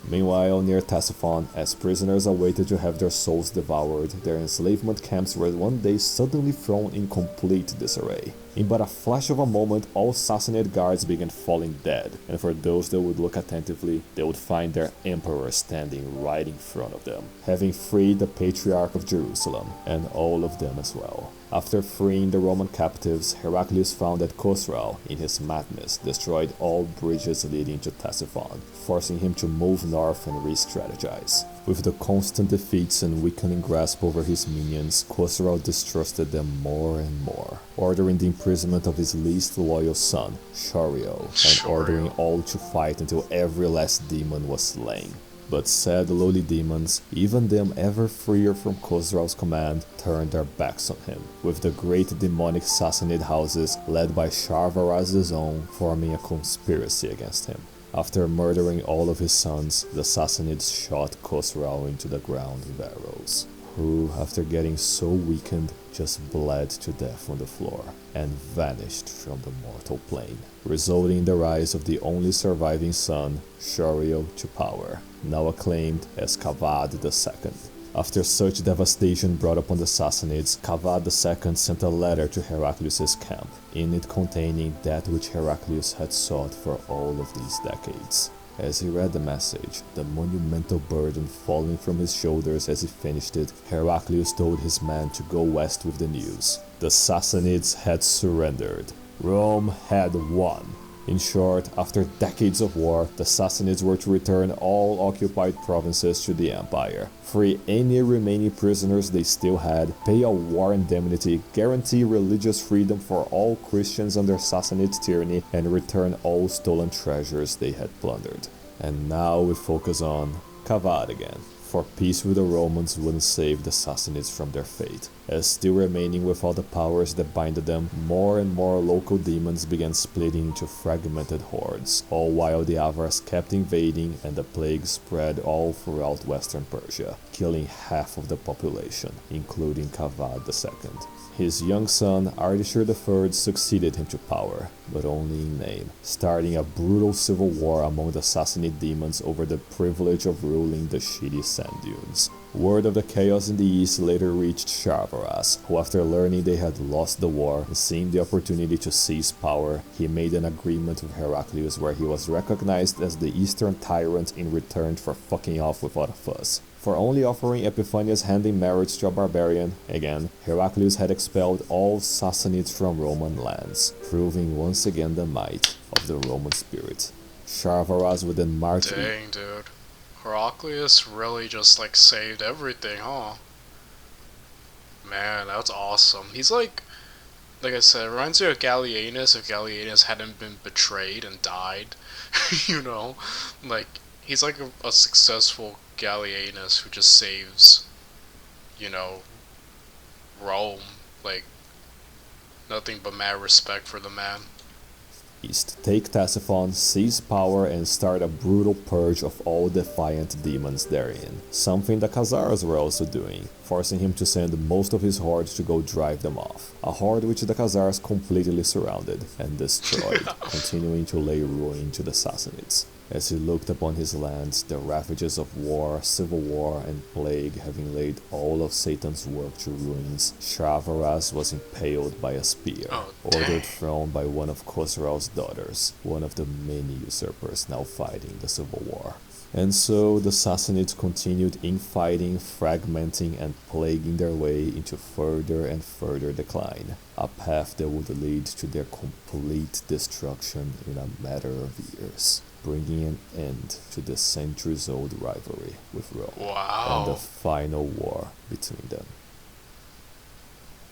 Meanwhile, near Ctesiphon, as prisoners awaited to have their souls devoured, their enslavement camps were one day suddenly thrown in complete disarray. In but a flash of a moment, all Sassanid guards began falling dead, and for those that would look attentively, they would find their emperor standing right in front of them, having freed the Patriarch of Jerusalem, and all of them as well. After freeing the Roman captives, Heraclius found that Khosrau, in his madness, destroyed all bridges leading to Ctesiphon, forcing him to move north and re-strategize. With the constant defeats and weakening grasp over his minions, Khosrau distrusted them more and more, ordering the imprisonment of his least loyal son, Shariel, and ordering all to fight until every last demon was slain. But sad lowly demons, even them ever freer from Khosrau's command, turned their backs on him, with the great demonic Sassanid houses, led by Sharvaraz's own, forming a conspiracy against him. After murdering all of his sons, the Sassanids shot Khosrau into the ground with arrows, who, after getting so weakened, just bled to death on the floor and vanished from the mortal plane, resulting in the rise of the only surviving son, Shuriel, to power, now acclaimed as Kavad II. After such devastation brought upon the Sassanids, Kavad II sent a letter to Heraclius' camp, in it containing that which Heraclius had sought for all of these decades. As he read the message, the monumental burden falling from his shoulders as he finished it, Heraclius told his men to go west with the news. The Sassanids had surrendered. Rome had won. In short, after decades of war, the Sassanids were to return all occupied provinces to the empire, free any remaining prisoners they still had, pay a war indemnity, guarantee religious freedom for all Christians under Sassanid tyranny, and return all stolen treasures they had plundered. And now we focus on Kavad again, for peace with the Romans wouldn't save the Sassanids from their fate, as still remaining with all the powers that binded them, more and more local demons began splitting into fragmented hordes, all while the Avars kept invading and the plague spread all throughout western Persia, killing half of the population, including Kavad II. His young son, Ardashir III, succeeded him to power, but only in name, starting a brutal civil war among the Sassanid demons over the privilege of ruling the shitty sand dunes. Word of the chaos in the east later reached Sharvaras, who after learning they had lost the war and seeing the opportunity to seize power, he made an agreement with Heraclius where he was recognized as the eastern tyrant in return for fucking off without a fuss. For only offering Epiphania's hand in marriage to a barbarian, again, Heraclius had expelled all Sassanids from Roman lands, proving once again the might of the Roman spirit. Sharvaras would then march... Dang, dude. Heraclius really just, saved everything, huh? Man, that's awesome. He's like I said, reminds me of Gallienus if Gallienus hadn't been betrayed and died. You know? He's like a successful Gallienus who just saves, Rome. Nothing but mad respect for the man. East, take Ctesiphon, seize power, and start a brutal purge of all defiant demons therein, something the Khazars were also doing, forcing him to send most of his horde to go drive them off, a horde which the Khazars completely surrounded and destroyed, continuing to lay ruin to the Sassanids. As he looked upon his lands, the ravages of war, civil war, and plague having laid all of Satan's work to ruins, Sharvaras was impaled by a spear, ordered thrown by one of Khosrau's daughters, one of the many usurpers now fighting the civil war. And so the Sassanids continued infighting, fragmenting, and plaguing their way into further and further decline, a path that would lead to their complete destruction in a matter of years, bringing an end to the centuries-old rivalry with Rome, and the final war between them.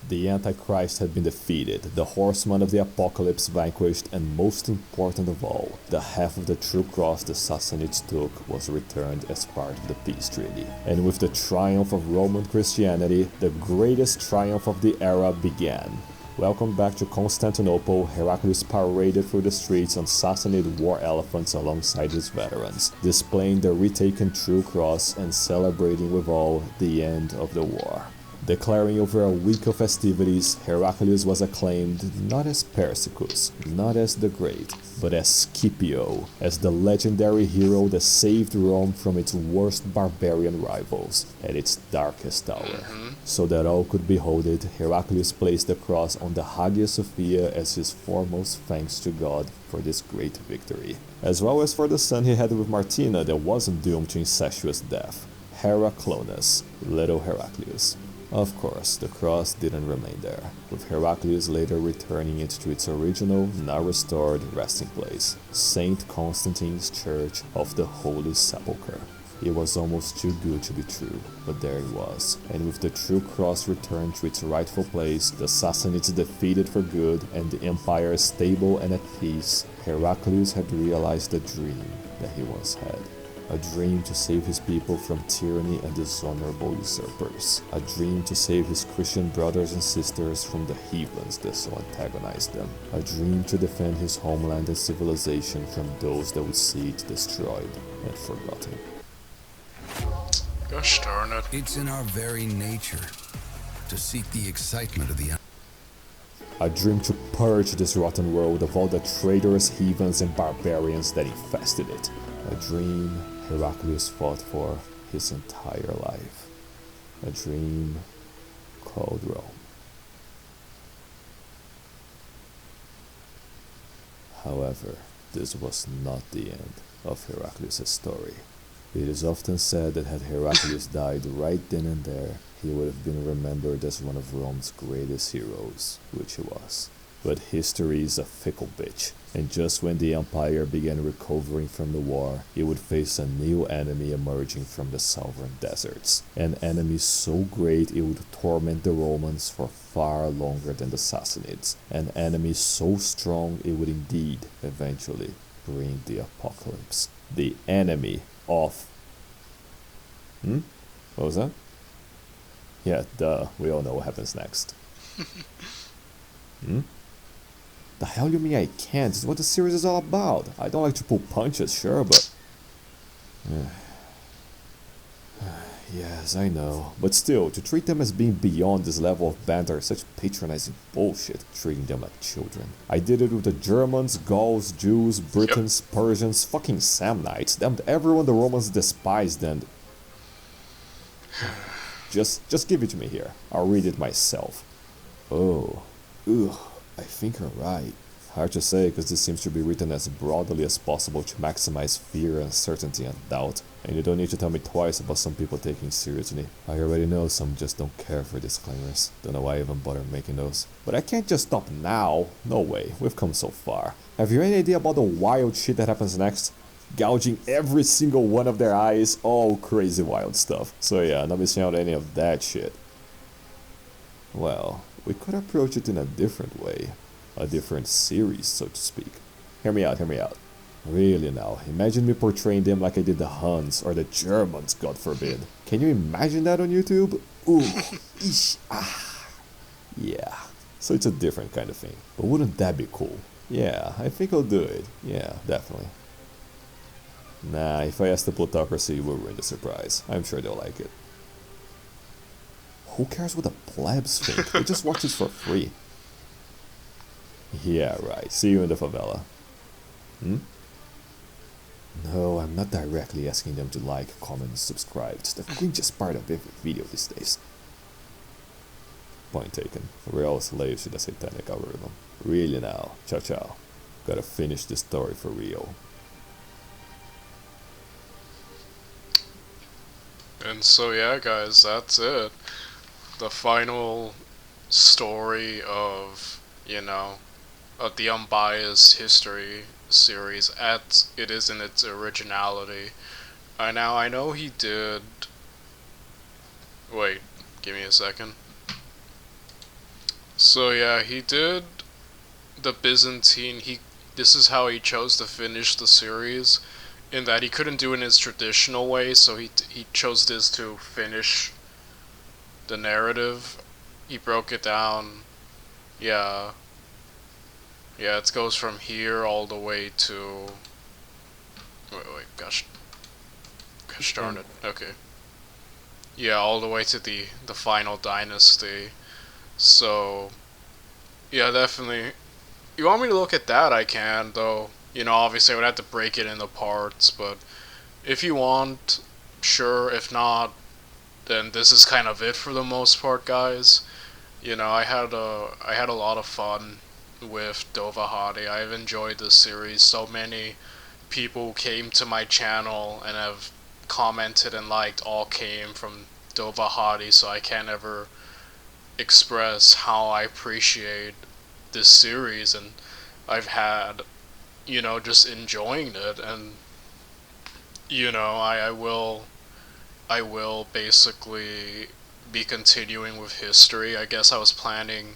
The Antichrist had been defeated, the horseman of the apocalypse vanquished, and most important of all, the half of the true cross the Sassanids took was returned as part of the peace treaty. And with the triumph of Roman Christianity, the greatest triumph of the era began. Welcome back to Constantinople. Heraclius paraded through the streets on Sassanid war elephants alongside his veterans, displaying the retaken true cross and celebrating with all the end of the war. Declaring over a week of festivities, Heraclius was acclaimed not as Persicus, not as the Great, but as Scipio, as the legendary hero that saved Rome from its worst barbarian rivals at its darkest hour. So that all could behold it, Heraclius placed the cross on the Hagia Sophia as his foremost thanks to God for this great victory, as well as for the son he had with Martina that wasn't doomed to incestuous death, Heraclonus, little Heraclius. Of course, the cross didn't remain there, with Heraclius later returning it to its original, now restored resting place, Saint Constantine's Church of the Holy Sepulchre. It was almost too good to be true, but there it was, and with the true cross returned to its rightful place, the Sassanids defeated for good, and the empire stable and at peace, Heraclius had realized the dream that he once had. A dream to save his people from tyranny and dishonorable usurpers. A dream to save his Christian brothers and sisters from the heathens that so antagonized them. A dream to defend his homeland and civilization from those that would see it destroyed and forgotten. Gosh darn it. It's in our very nature to seek the excitement of the A dream to purge this rotten world of all the traitorous heathens and barbarians that infested it. A dream Heraclius fought for his entire life. A dream called Rome. However, this was not the end of Heraclius' story. It is often said that had Heraclius died right then and there, he would have been remembered as one of Rome's greatest heroes, which he was. But history is a fickle bitch, and just when the empire began recovering from the war, it would face a new enemy emerging from the southern deserts. An enemy so great it would torment the Romans for far longer than the Sassanids. An enemy so strong it would indeed eventually bring the apocalypse. The enemy of... What was that? Yeah, duh. We all know what happens next. The hell you mean I can't? It's what the series is all about. I don't like to pull punches, sure, but... Yes, I know. But still, to treat them as being beyond this level of banter is such patronizing bullshit, treating them like children. I did it with the Germans, Gauls, Jews, Britons, Persians, fucking Samnites. Damn, everyone the Romans despised and... Just give it to me here. I'll read it myself. Oh. Ugh. I think you're right. Hard to say, because this seems to be written as broadly as possible to maximize fear, uncertainty, and doubt. And you don't need to tell me twice about some people taking seriously. I already know some just don't care for disclaimers. Don't know why I even bother making those. But I can't just stop now. No way, we've come so far. Have you any idea about the wild shit that happens next? Gouging every single one of their eyes, all crazy wild stuff. So yeah, not missing out any of that shit. Well, we could approach it in a different way. A different series, so to speak. Hear me out, hear me out. Really now, imagine me portraying them like I did the Huns, or the Germans, God forbid. Can you imagine that on YouTube? Ooh, eesh, ah. Yeah, so it's a different kind of thing. But wouldn't that be cool? Yeah, I think I'll do it. Yeah, definitely. Nah, if I ask the plutocracy, we'll ruin the surprise. I'm sure they'll like it. Who cares what the plebs think? They just watch this for free. Yeah, right. See you in the favela. No, I'm not directly asking them to like, comment, and subscribe. It's the cringiest part of every video these days. Point taken. We're all slaves to the satanic algorithm. Really now. Ciao ciao. Gotta finish this story for real. And so yeah, guys, that's it. The final story of, of the Unbiased History series as it is in its originality. Now, I know he did... Wait, give me a second. So yeah, he did the Byzantine... This is how he chose to finish the series, in that he couldn't do it in his traditional way, so he chose this to finish the narrative. He broke it down. Yeah, it goes from here all the way to... Wait, gosh darn it. Okay. Yeah, all the way to the final dynasty. So, yeah, definitely. You want me to look at that? I can, though. Obviously I would have to break it into parts, but if you want, sure. If not, then this is kind of it for the most part, guys. I had a lot of fun with Dovahadi. I've enjoyed this series. So many people came to my channel and have commented and liked all came from Dovahadi, so I can't ever express how I appreciate this series, and I've had, just enjoying it, and I will basically be continuing with history. I guess I was planning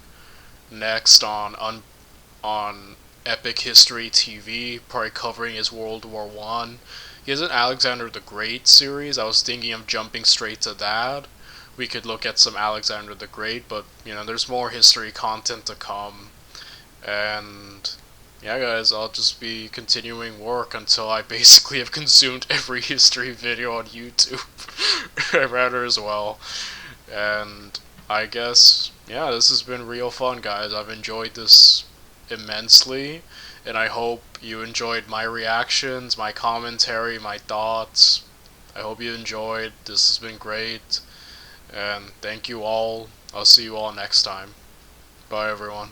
next on Epic History TV, probably covering his World War One. He has an Alexander the Great series. I was thinking of jumping straight to that. We could look at some Alexander the Great, but there's more history content to come. And yeah, guys, I'll just be continuing work until I basically have consumed every history video on YouTube. I rather as well. And I guess, yeah, this has been real fun, guys. I've enjoyed this immensely, and I hope you enjoyed my reactions, my commentary, my thoughts. I hope you enjoyed. This has been great, and thank you all. I'll see you all next time. Bye, everyone.